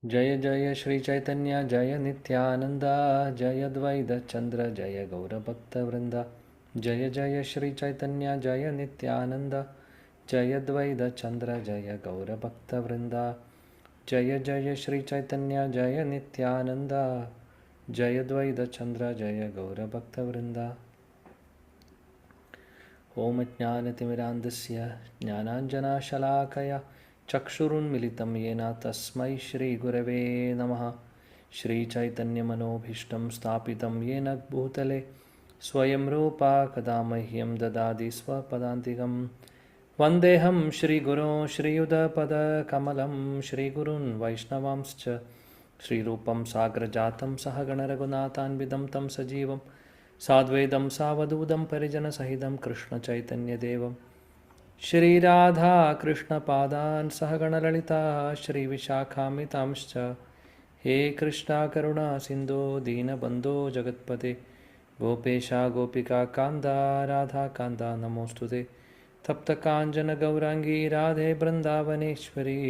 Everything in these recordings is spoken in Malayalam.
जय जय श्री चैतन्य जय नित्यानंद जय अद्वैत चंद्र जय गौरभक्तवृंद। जय जय श्री चैतन्य जय नित्यानंद जय अद्वैत चंद्र जय गौरभक्तवृंद। जय जय श्री चैतन्य जय नित्यानंद जय अद्वैत चंद्र जय गौरभक्तवृंद। ओम ज्ञानतिमिरान्धस्य ज्ञानाञ्जनशलाकया चक्षुरुन्मिलितं येन तस्मै श्रीगुरवे नमः। श्रीचैतन्यमनोभीष्टं स्थापितं येन भूतले स्वयं रूपा कदा मह्यं ददाति स्वपदान्तिकं। वन्देऽहं श्रीगुरो श्रीयुतपदकमलं श्रीगुरून् वैष्णवांश्च श्रीरूपं साग्रजातं सहगणरघुनाथान्वितं तं सजीवं साद्वैतं सावधूतं परिजनसहितं कृष्णचैतन्यदेवं श्रीराधा कृष्णपादान् सहगणललिता श्रीविशाखामितांश्च। हे कृष्णा करुणा सिन्धो दीनबन्धो जगत्पते गोपेशा गोपिका कान्दा राधा कान्दा नमोऽस्तुते। तप्तकाञ्चनगौराङ्गी राधे वृन्दावनेश्वरी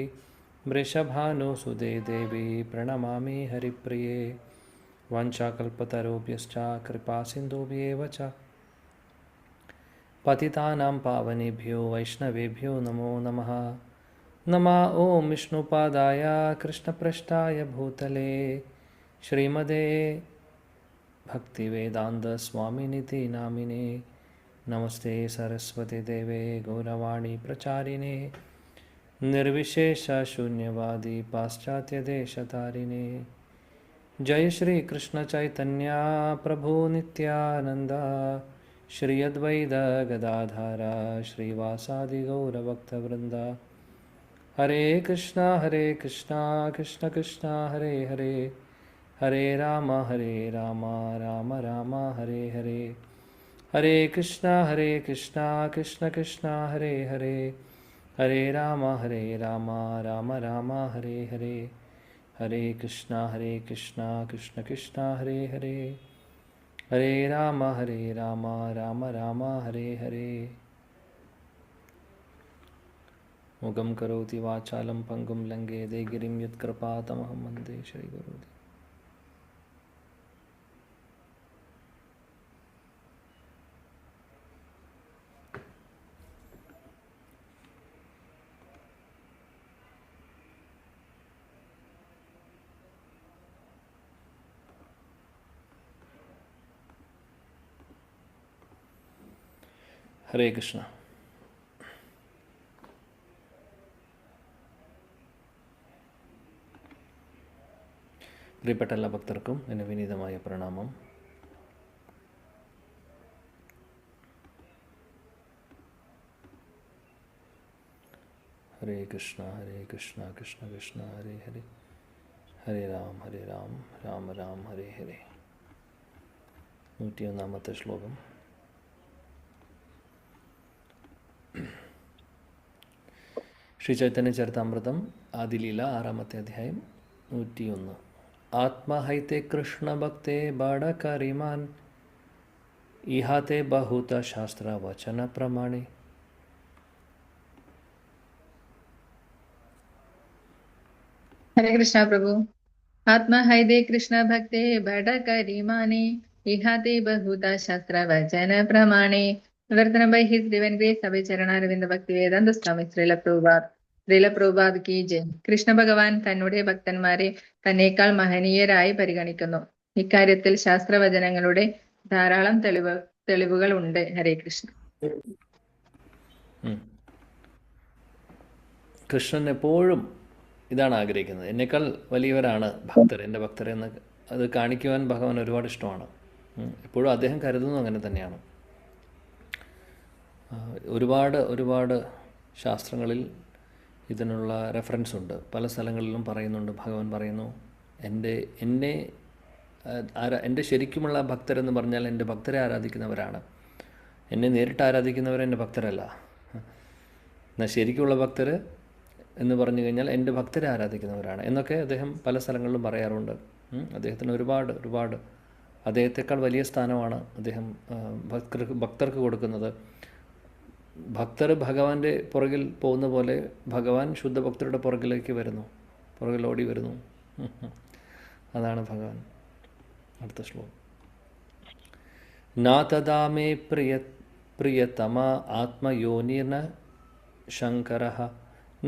वृषभानुसुते देवी प्रणमामि हरिप्रिये। वाञ्छाकल्पतरुभ्यश्च कृपासिन्धुभ्येव च पतितानां पावनेभ्यो वैष्णवेभ्यो नमो नमः। नमः ॐ विष्णुपादाय कृष्णपृष्ठाय भूतले श्रीमते भक्तिवेदान्तस्वामिनिति नामिने। नमस्ते सरस्वती देवे गौरवाणी प्रचारिणे निर्विशेषशून्यवादी पाश्चात्यदेशतारिणे। जय श्री कृष्ण चैतन्य प्रभु नित्यानंद श्री अद्वैत गदाधर श्रीवासादि गौरभक्तवृंद। हरे कृष्णा कृष्ण कृष्ण हरे हरे हरे राम राम राम हरे हरे। हरे कृष्णा कृष्ण कृष्ण हरे हरे हरे राम राम राम हरे हरे। हरे कृष्णा कृष्ण कृष्ण हरे हरे हरे राम राम राम हरे हरे। मुगं करोति वाचालं पंगुं लंघयते गिरिं यत्कृपातमहं वन्दे श्रीगुरुं। ഹരേ കൃഷ്ണ. പ്രിയപ്പെട്ട എല്ലാ ഭക്തർക്കും എൻ്റെ വിനീതമായ പ്രണാമം. ഹരേ കൃഷ്ണ കൃഷ്ണ കൃഷ്ണ ഹരേ ഹരേ ഹരേ രാം രാം രാം ഹരേ ഹരേ. 101 ശ്ലോകം. ശ്രീ ചൈതന്യ ചരിതാമൃതം ആദിലീല 6-ാമത്തെ അധ്യായം 101. ആത്മഹൈത്തെ കൃഷ്ണ ഭക്തേ ബടകരിമാൻ ഇഹാത്തെ ബഹുത ശാസ്ത്ര വചന പ്രമാണേ. हरे कृष्णा प्रभु। आत्मा है दे कृष्ण भक्ते बड़ करी माने इहाते बहुता शास्त्र वचन प्रमाणे। प्रवर्तन by his divine grace सभी चरणारविंद भक्ति वेदांत स्वामी ശ്രീല പ്രഭുപാദ് കി ജയ്. കൃഷ്ണ ഭഗവാൻ തന്നുടെ ഭക്തന്മാരെ തന്നേക്കാൾ മഹനീയരായി പരിഗണിക്കുന്നു. ഇക്കാര്യത്തിൽ ശാസ്ത്രവചനങ്ങളുടെ ധാരാളം തെളിവുകൾ ഉണ്ട്. ഹരേ കൃഷ്ണ. കൃഷ്ണൻ എപ്പോഴും ഇതാണ് ആഗ്രഹിക്കുന്നത്. എന്നേക്കാൾ വലിയവരാണ് ഭക്തർ, എൻ്റെ ഭക്തർ എന്ന് അത് കാണിക്കുവാൻ ഭഗവാൻ ഒരുപാട് ഇഷ്ടമാണ്. എപ്പോഴും അദ്ദേഹം കരുതുന്നു അങ്ങനെ തന്നെയാണ്. ഒരുപാട് ശാസ്ത്രങ്ങളിൽ ഇതിനുള്ള റെഫറൻസ് ഉണ്ട്. പല സ്ഥലങ്ങളിലും പറയുന്നുണ്ട്. ഭഗവാൻ പറയുന്നു, എൻ്റെ ശരിക്കുമുള്ള ഭക്തരെന്ന് പറഞ്ഞാൽ എൻ്റെ ഭക്തരെ ആരാധിക്കുന്നവരാണ്. എന്നെ നേരിട്ട് ആരാധിക്കുന്നവർ എൻ്റെ ഭക്തരല്ല. എന്നാൽ ശരിക്കുള്ള ഭക്തർ എന്ന് പറഞ്ഞു കഴിഞ്ഞാൽ എൻ്റെ ഭക്തരെ ആരാധിക്കുന്നവരാണ് എന്നൊക്കെ അദ്ദേഹം പല സ്ഥലങ്ങളിലും പറയാറുണ്ട്. അദ്ദേഹത്തിന് ഒരുപാട് അദ്ദേഹത്തെക്കാൾ വലിയ സ്ഥാനമാണ് അദ്ദേഹം ഭക്തർക്ക് കൊടുക്കുന്നത്. ഭക്തർ ഭഗവാന്റെ പുറകിൽ പോകുന്ന പോലെ ഭഗവാൻ ശുദ്ധഭക്തരുടെ പുറകിലോടി വരുന്നു. അതാണ് ഭഗവാൻ. അടുത്ത ശ്ലോകം. നാ തദാ മേ പ്രിയതമ ആത്മയോനിർന ശങ്കരഃ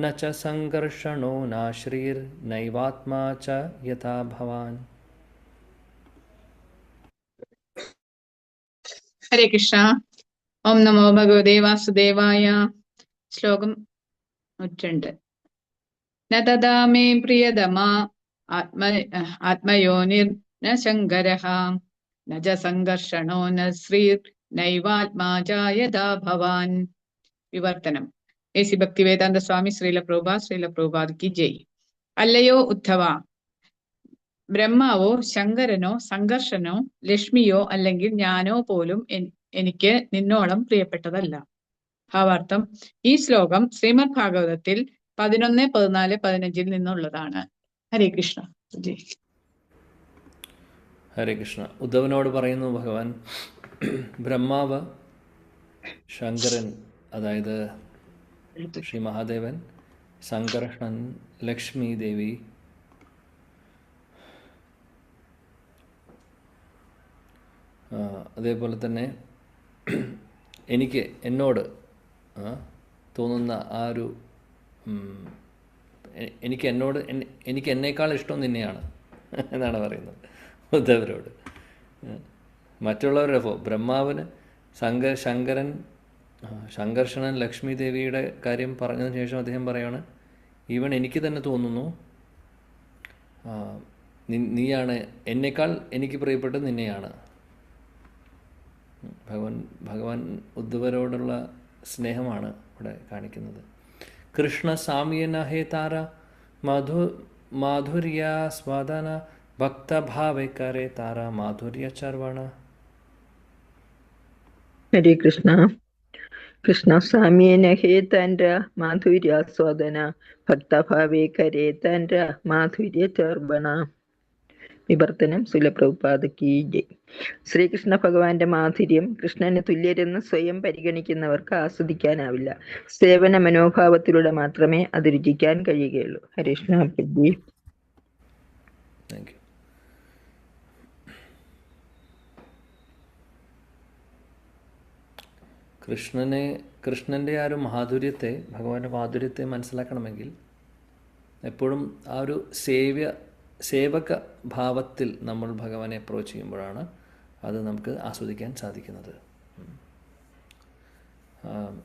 ന ച സംഘർഷണോ നാശ്രീർ നൈവാത്മാ ച യഥാ ഭവാൻ. ഹരേ കൃഷ്ണ. ഓം നമോ ഭഗവതേ വാസുദേവായ. ശ്ലോകം 102. ന തദാ മേ പ്രിയതമ ആത്മയോനിർ ന ശങ്കരഃ ന ച സംഘർഷണോ ന ശ്രീർ നൈവാത്മാ ച യഥാ ഭവാൻ. വിവർത്തനം. എസി ഭക്തിവേദാന്ത സ്വാമി ശ്രീല പ്രഭുപാദ് കി ജയ്. അല്ലയോ ഉദ്ധവ, ബ്രഹ്മാവോ ശങ്കരനോ സംഘർഷനോ ലക്ഷ്മിയോ അല്ലെങ്കിൽ ഞാനോ പോലും എനിക്ക് നിന്നോളം പ്രിയപ്പെട്ടതല്ല. ഭാവാർത്ഥം. ഈ ശ്ലോകം ശ്രീമദ് ഭാഗവതത്തിൽ 11, 14, 15 നിന്നുള്ളതാണ്. ഹരേ കൃഷ്ണ. ഹരേ കൃഷ്ണ. ഉദ്ധവനോട് പറയുന്നു ഭഗവാൻ, ബ്രഹ്മാവ്, ശങ്കരൻ അതായത് ശ്രീ മഹാദേവൻ, സംഘർഷണൻ, ലക്ഷ്മി ദേവി, അതേപോലെ തന്നെ എന്നോട് തോന്നുന്ന ആ ഒരു എനിക്ക് എന്നേക്കാൾ ഇഷ്ടം നിന്നെയാണ് എന്നാണ് പറയുന്നത് ഉദ്ധവരോട്. മറ്റുള്ളവരുടെ ബ്രഹ്മാവിന് സംഘർഷണൻ ലക്ഷ്മി ദേവിയുടെ കാര്യം പറഞ്ഞതിന് ശേഷം അദ്ദേഹം പറയുകയാണ്, ഈവൻ എനിക്ക് തന്നെ തോന്നുന്നു നീയാണ് എന്നേക്കാൾ എനിക്ക് പ്രിയപ്പെട്ടത് നിന്നെയാണ്. ഭഗവാൻ ഉദ്ധവരോടുള്ള സ്നേഹമാണ് ഇവിടെ കാണിക്കുന്നത്. കൃഷ്ണ സാമ്യന ഹേ താര മാധുര്യ സ്വാദന ഭക്തഭാവേ കരേ താര മാധുര്യ ചർവണ. ഹരേ കൃഷ്ണ. കൃഷ്ണ സാമ്യേന ഹേ താൻര മാധുര്യാസ്വാദന ഭക്തഭാവേ കരേ താൻര മാധുര്യ ചർവണ. വിവർത്തനം. ശ്രീല പ്രഭുപാദ് കി ജയ്. ശ്രീകൃഷ്ണ ഭഗവാന്റെ മാധുര്യം കൃഷ്ണന് തുല്യരെന്ന് സ്വയം പരിഗണിക്കുന്നവർക്ക് ആസ്വദിക്കാനാവില്ല. സേവന മനോഭാവത്തിലൂടെ മാത്രമേ അത് രുചിക്കാൻ കഴിയുകയുള്ളൂ. ഹരേ കൃഷ്ണ. പ്രഭു. Thank you. കൃഷ്ണൻ്റെ ആ ഒരു മാധുര്യത്തെ, ഭഗവാന്റെ മാധുര്യത്തെ മനസ്സിലാക്കണമെങ്കിൽ എപ്പോഴും ആ ഒരു സേവക ഭാവത്തിൽ നമ്മൾ ഭഗവാനെ അപ്രോച്ച് ചെയ്യുമ്പോഴാണ് അത് നമുക്ക് ആസ്വദിക്കാൻ സാധിക്കുന്നത്.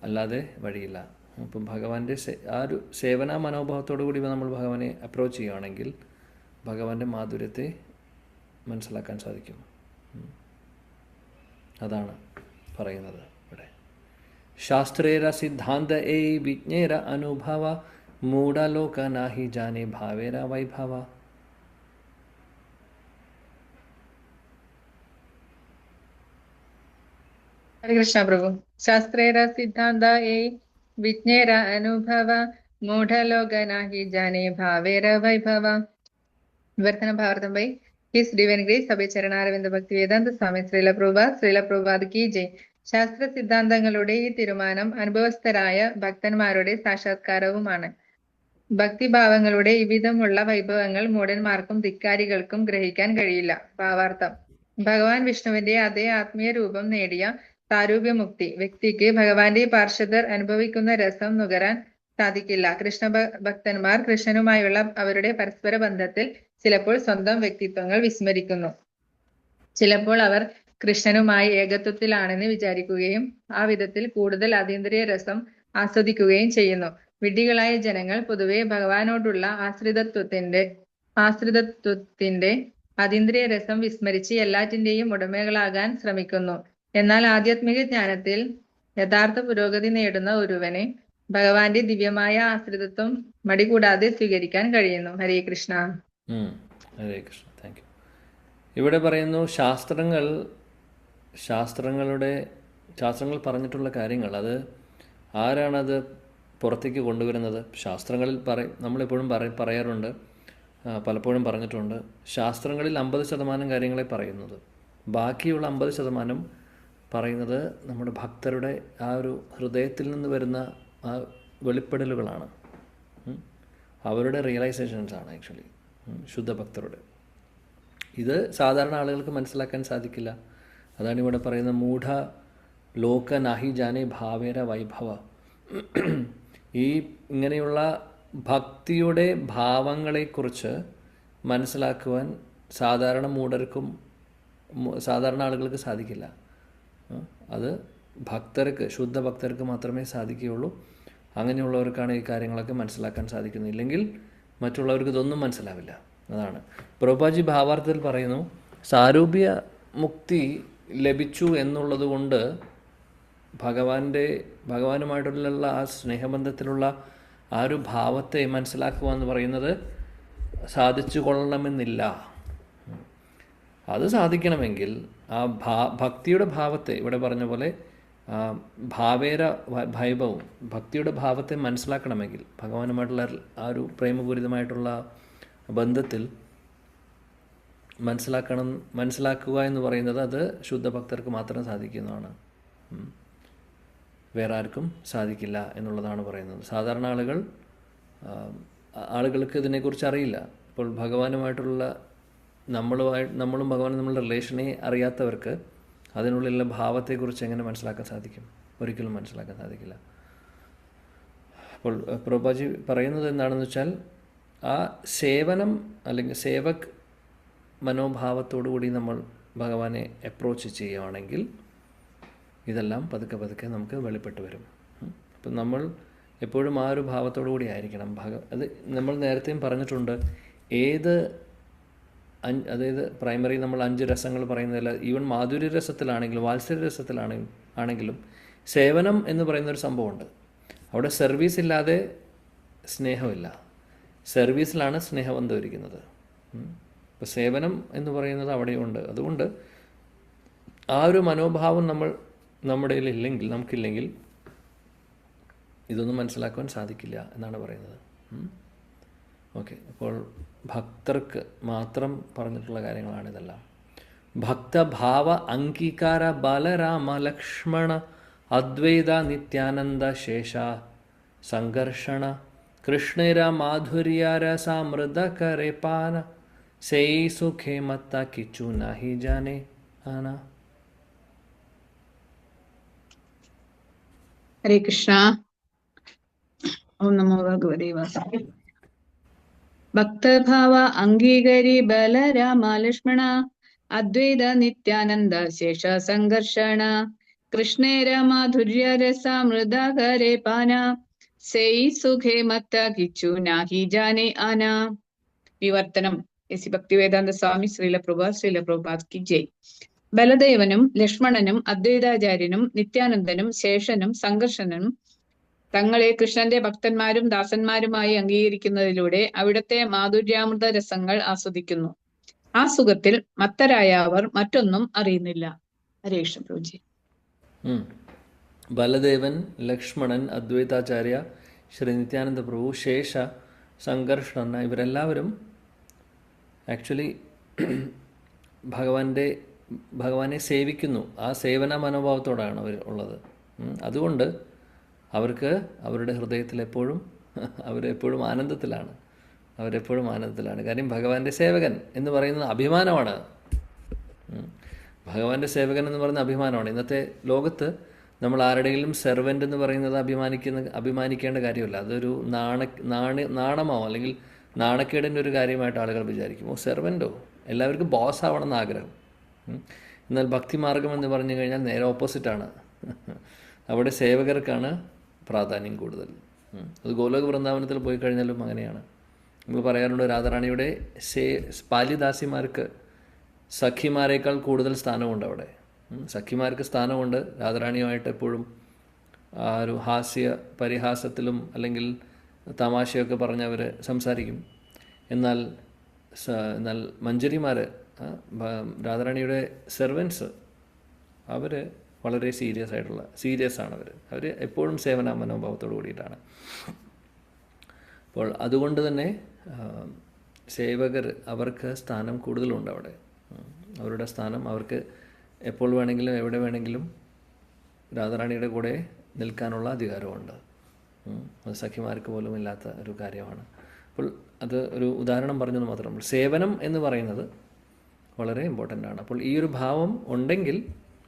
അല്ലാതെ വഴിയില്ല. അപ്പം ഭഗവാന്റെ ആ ഒരു സേവന മനോഭാവത്തോടു കൂടി നമ്മൾ ഭഗവാനെ അപ്രോച്ച് ചെയ്യുകയാണെങ്കിൽ ഭഗവാന്റെ മാധുര്യത്തെ മനസ്സിലാക്കാൻ സാധിക്കും. അതാണ് പറയുന്നത് ഇവിടെ. ശാസ്ത്രേര സിദ്ധാന്ത ഏ വിജ്ഞേര അനുഭവ മൂഢലോക നാഹി ജാനെ ഭാവേര വൈഭവ. ഹരേ കൃഷ്ണ പ്രഭു. ശാസ്ത്രേര സിദ്ധാന്ത ഏ വിജ്ഞേര അനുഭവ മൂഢലോക നാഹി ജാനെ ഭാവേര വൈഭവ. വിവർത്തനം. ഭാവാർത്ഥം ബൈ ഹിസ് ഡിവൈൻ ഗ്രേസ് സഭ ചരണാരവിന്ദ ഭക്തി വേദാന്ത സ്വാമി ശ്രീല പ്രഭുപാദ് കി ജയ്. ശാസ്ത്ര സിദ്ധാന്തങ്ങളുടെ ഈ തീരുമാനം അനുഭവസ്ഥരായ ഭക്തന്മാരുടെ സാക്ഷാത്കാരവുമാണ്. ഭക്തിഭാവങ്ങളുടെ ഇവിധമുള്ള വൈഭവങ്ങൾ മൂഢന്മാർക്കും ധിക്കാരികൾക്കും ഗ്രഹിക്കാൻ കഴിയില്ല. ഭാവാർത്ഥം. ഭഗവാൻ വിഷ്ണുവിന്റെ അതേ ആത്മീയ രൂപം നേടിയ സാരൂപ്യമുക്തി വ്യക്തിക്ക് ഭഗവാന്റെ പാർഷദർ അനുഭവിക്കുന്ന രസം നുകരാൻ സാധിക്കില്ല. കൃഷ്ണ ഭക്തന്മാർ കൃഷ്ണനുമായുള്ള അവരുടെ പരസ്പര ബന്ധത്തിൽ ചിലപ്പോൾ സ്വന്തം വ്യക്തിത്വങ്ങൾ വിസ്മരിക്കുന്നു. ചിലപ്പോൾ അവർ കൃഷ്ണനുമായി ഏകത്വത്തിലാണെന്ന് വിചാരിക്കുകയും ആ വിധത്തിൽ കൂടുതൽ അതീന്ദ്രിയ രസം ആസ്വദിക്കുകയും ചെയ്യുന്നു. വിഡ്ഢികളായ ജനങ്ങൾ പൊതുവെ ഭഗവാനോടുള്ള ആശ്രിതത്വത്തിന്റെ അതീന്ദ്രിയ രസം വിസ്മരിച്ച് എല്ലാറ്റിന്റെയും ഉടമകളാകാൻ ശ്രമിക്കുന്നു. എന്നാൽ ആധ്യാത്മിക ജ്ഞാനത്തിൽ യഥാർത്ഥ പുരോഗതി നേടുന്ന ഒരുവന് ഭഗവാന്റെ ദിവ്യമായ ആശ്രിതത്വം മടികൂടാതെ സ്വീകരിക്കാൻ കഴിയുന്നു. ഹരേ കൃഷ്ണ. ഹരേ കൃഷ്ണ. Thank you. ഇവിടെ പറയുന്നു ശാസ്ത്രങ്ങൾ പറഞ്ഞിട്ടുള്ള കാര്യങ്ങൾ അത് ആരാണത് പുറത്തേക്ക് കൊണ്ടുവരുന്നത്? ശാസ്ത്രങ്ങളിൽ നമ്മളെപ്പോഴും പറയാറുണ്ട്, പലപ്പോഴും പറഞ്ഞിട്ടുണ്ട്, ശാസ്ത്രങ്ങളിൽ 50% കാര്യങ്ങളെ പറയുന്നത്, ബാക്കിയുള്ള 50% പറയുന്നത് നമ്മുടെ ഭക്തരുടെ ആ ഒരു ഹൃദയത്തിൽ നിന്ന് വരുന്ന ആ വെളിപ്പെടലുകളാണ്, അവരുടെ റിയലൈസേഷൻസാണ് ആക്ച്വലി. ശുദ്ധഭക്തരുടെ. ഇത് സാധാരണ ആളുകൾക്ക് മനസ്സിലാക്കാൻ സാധിക്കില്ല. അതാണ് ഇവിടെ പറയുന്ന മൂഢ ലോക നാഹി ജാനെ ഭാവേര വൈഭവ. ഈ ഇങ്ങനെയുള്ള ഭക്തിയുടെ ഭാവങ്ങളെക്കുറിച്ച് മനസ്സിലാക്കുവാൻ സാധാരണ മൂഢർക്കും സാധാരണ ആളുകൾക്ക് സാധിക്കില്ല. അത് ഭക്തർക്ക്, ശുദ്ധ ഭക്തർക്ക് മാത്രമേ സാധിക്കുകയുള്ളൂ. അങ്ങനെയുള്ളവർക്കാണ് ഈ കാര്യങ്ങളൊക്കെ മനസ്സിലാക്കാൻ സാധിക്കുന്നത്. ഇല്ലെങ്കിൽ മറ്റുള്ളവർക്ക് ഇതൊന്നും മനസ്സിലാവില്ല. അതാണ് പ്രഭുപാദി ഭാവാർത്ഥത്തിൽ പറയുന്നു, സാരൂപ്യ മുക്തി ലഭിച്ചു എന്നുള്ളത് കൊണ്ട് ഭഗവാനുമായിട്ടുള്ള ആ സ്നേഹബന്ധത്തിലുള്ള ആ ഒരു ഭാവത്തെ മനസ്സിലാക്കുക എന്ന് പറയുന്നത് സാധിച്ചു കൊള്ളണമെന്നില്ല. അത് സാധിക്കണമെങ്കിൽ ആ ഭക്തിയുടെ ഭാവത്തെ, ഇവിടെ പറഞ്ഞ പോലെ ഭാവേര വൈഭവം, ഭക്തിയുടെ ഭാവത്തെ മനസ്സിലാക്കണമെങ്കിൽ, ഭഗവാനുമായിട്ടുള്ള ആ ഒരു പ്രേമപൂരിതമായിട്ടുള്ള ബന്ധത്തിൽ മനസ്സിലാക്കുക എന്ന് പറയുന്നത് അത് ശുദ്ധഭക്തർക്ക് മാത്രം സാധിക്കുന്നതാണ്. വേറെ ആർക്കും സാധിക്കില്ല എന്നുള്ളതാണ് പറയുന്നത്. സാധാരണ ആളുകൾക്ക് ഇതിനെക്കുറിച്ച് അറിയില്ല. ഇപ്പോൾ ഭഗവാനുമായിട്ടുള്ള നമ്മളും ഭഗവാനും നമ്മളുടെ റിലേഷനെ അറിയാത്തവർക്ക് അതിനുള്ളിലുള്ള ഭാവത്തെക്കുറിച്ച് എങ്ങനെ മനസ്സിലാക്കാൻ സാധിക്കും? ഒരിക്കലും മനസ്സിലാക്കാൻ സാധിക്കില്ല. അപ്പോൾ പ്രഭുപാദി പറയുന്നത് എന്താണെന്ന് വെച്ചാൽ, ആ സേവനം അല്ലെങ്കിൽ സേവക് മനോഭാവത്തോടുകൂടി നമ്മൾ ഭഗവാനെ അപ്രോച്ച് ചെയ്യുകയാണെങ്കിൽ ഇതെല്ലാം പതുക്കെ പതുക്കെ നമുക്ക് വെളിപ്പെട്ട് വരും. അപ്പം നമ്മൾ എപ്പോഴും ആ ഒരു ഭാവത്തോടു കൂടി ആയിരിക്കണം. അത് നമ്മൾ നേരത്തെയും പറഞ്ഞിട്ടുണ്ട്. അതായത് പ്രൈമറി നമ്മൾ 5 രസങ്ങൾ പറയുന്നതല്ല, ഈവൻ മാധുര്യ രസത്തിലാണെങ്കിലും വാത്സല്യ രസത്തിലാണെങ്കിലും സേവനം എന്ന് പറയുന്നൊരു സംഭവമുണ്ട്. അവിടെ സർവീസ് ഇല്ലാതെ സ്നേഹമില്ല, സർവീസിലാണ് സ്നേഹബന്ധം ഇരിക്കുന്നത്. അപ്പോൾ സേവനം എന്ന് പറയുന്നത് അവിടെയുണ്ട്. അതുകൊണ്ട് ആ ഒരു മനോഭാവം നമ്മുടെ ഇല്ലെങ്കിൽ, നമുക്കില്ലെങ്കിൽ ഇതൊന്നും മനസ്സിലാക്കുവാൻ സാധിക്കില്ല എന്നാണ് പറയുന്നത്. ഓക്കെ, അപ്പോൾ ഭക്തർക്ക് മാത്രം പറഞ്ഞിട്ടുള്ള കാര്യങ്ങളാണ് ഇതെല്ലാം. ഭക്തഭാവ അംഗീകാര ബലരാമ ലക്ഷ്മണ അദ്വൈത നിത്യാനന്ദ ശേഷ സംഘർഷണ കൃഷ്ണേര മാധുര്യ രസാമൃത കരെ പാന സേ സുഖേ മത്ത കിച്ചു നാഹി ജാനെ ആന. ഹരേ കൃഷ്ണ. ഓം നമോ ഭഗവതേ വാസുദേവായ. ഭക്തഭാവ അംഗീകരി ബലരാമ ലക്ഷ്മണ അദ്വൈത നിത്യാനന്ദ ശേഷ സംഘർഷണ കൃഷ്ണേര മാധുര്യ രസാമൃത കരെ പാന സേയി സുഖേ മത്ത കിച്ചു നാഹി ജാനെ ആന. വിവർത്തനം. എസ് ഭക്തിവേദാന്ത സ്വാമി ശ്രീല പ്രഭുപാദ് കി ജയ്. ബലദേവനും ലക്ഷ്മണനും അദ്വൈതാചാര്യനും നിത്യാനന്ദനും ശേഷനും സംഘർഷനും തങ്ങളെ കൃഷ്ണന്റെ ഭക്തന്മാരും ദാസന്മാരുമായി അംഗീകരിക്കുന്നതിലൂടെ അവിടുത്തെ മാധുര്യാമൃത രസങ്ങൾ ആസ്വദിക്കുന്നു. ആ സുഖത്തിൽ മത്തരായ അവർ മറ്റൊന്നും അറിയുന്നില്ല. ഹരേ കൃഷ്ണ പ്രഭുജി. ബലദേവൻ, ലക്ഷ്മണൻ, അദ്വൈതാചാര്യ, ശ്രീ നിത്യാനന്ദ പ്രഭു, ശേഷ, സംഘർഷണ, ഇവരെല്ലാവരും ആക്ച്വലി ഭഗവാനെ സേവിക്കുന്നു. ആ സേവന മനോഭാവത്തോടാണ് അവർ ഉള്ളത്. അതുകൊണ്ട് അവർക്ക് അവരുടെ ഹൃദയത്തിൽ അവരെപ്പോഴും ആനന്ദത്തിലാണ്. കാര്യം ഭഗവാന്റെ സേവകൻ എന്ന് പറയുന്നത് അഭിമാനമാണ്. ഭഗവാന്റെ സേവകൻ എന്ന് പറയുന്ന അഭിമാനമാണ്. ഇന്നത്തെ ലോകത്ത് നമ്മൾ ആരുടെയെങ്കിലും സെർവൻ്റ് എന്ന് പറയുന്നത് അഭിമാനിക്കേണ്ട കാര്യമല്ല. അതൊരു നാണമാവും, അല്ലെങ്കിൽ നാണക്കേടിൻ്റെ ഒരു കാര്യമായിട്ട് ആളുകൾ വിചാരിക്കും. സെർവൻ്റോ, എല്ലാവർക്കും ബോസ് ആവണമെന്ന് ആഗ്രഹം. എന്നാൽ ഭക്തിമാർഗം എന്ന് പറഞ്ഞു കഴിഞ്ഞാൽ നേരെ ഓപ്പോസിറ്റാണ്. അവിടെ സേവകർക്കാണ് പ്രാധാന്യം കൂടുതൽ. അത് ഗോലോക വൃന്ദാവനത്തിൽ പോയി കഴിഞ്ഞാലും അങ്ങനെയാണ്. നമ്മൾ പറയാറുണ്ട്, രാധാറാണിയുടെ പാലിദാസിമാർക്ക് സഖിമാരേക്കാൾ കൂടുതൽ സ്ഥാനമുണ്ട് അവിടെ. സഖിമാർക്ക് സ്ഥാനമുണ്ട്. രാധാറാണിയുമായിട്ട് എപ്പോഴും ആ ഒരു പരിഹാസത്തിലും അല്ലെങ്കിൽ തമാശയൊക്കെ പറഞ്ഞവർ സംസാരിക്കും. എന്നാൽ മഞ്ജരിമാർ, രാധാറാണിയുടെ സെർവൻസ്, അവർ വളരെ സീരിയസ് ആണ്. അവർ എപ്പോഴും സേവന മനോഭാവത്തോടു കൂടിയിട്ടാണ്. അപ്പോൾ അതുകൊണ്ട് തന്നെ സേവകർ, അവർക്ക് സ്ഥാനം കൂടുതലുണ്ട് അവിടെ. അവരുടെ സ്ഥാനം, അവർക്ക് എപ്പോൾ വേണമെങ്കിലും എവിടെ വേണമെങ്കിലും രാധാറാണിയുടെ കൂടെ നിൽക്കാനുള്ള അധികാരമുണ്ട്. അത് സഖിമാർക്ക് പോലും ഇല്ലാത്ത ഒരു കാര്യമാണ്. അപ്പോൾ അത് ഒരു ഉദാഹരണം പറഞ്ഞത് മാത്രം. സേവനം എന്ന് പറയുന്നത് വളരെ ഇമ്പോർട്ടൻ്റ് ആണ്. അപ്പോൾ ഈ ഒരു ഭാവം ഉണ്ടെങ്കിൽ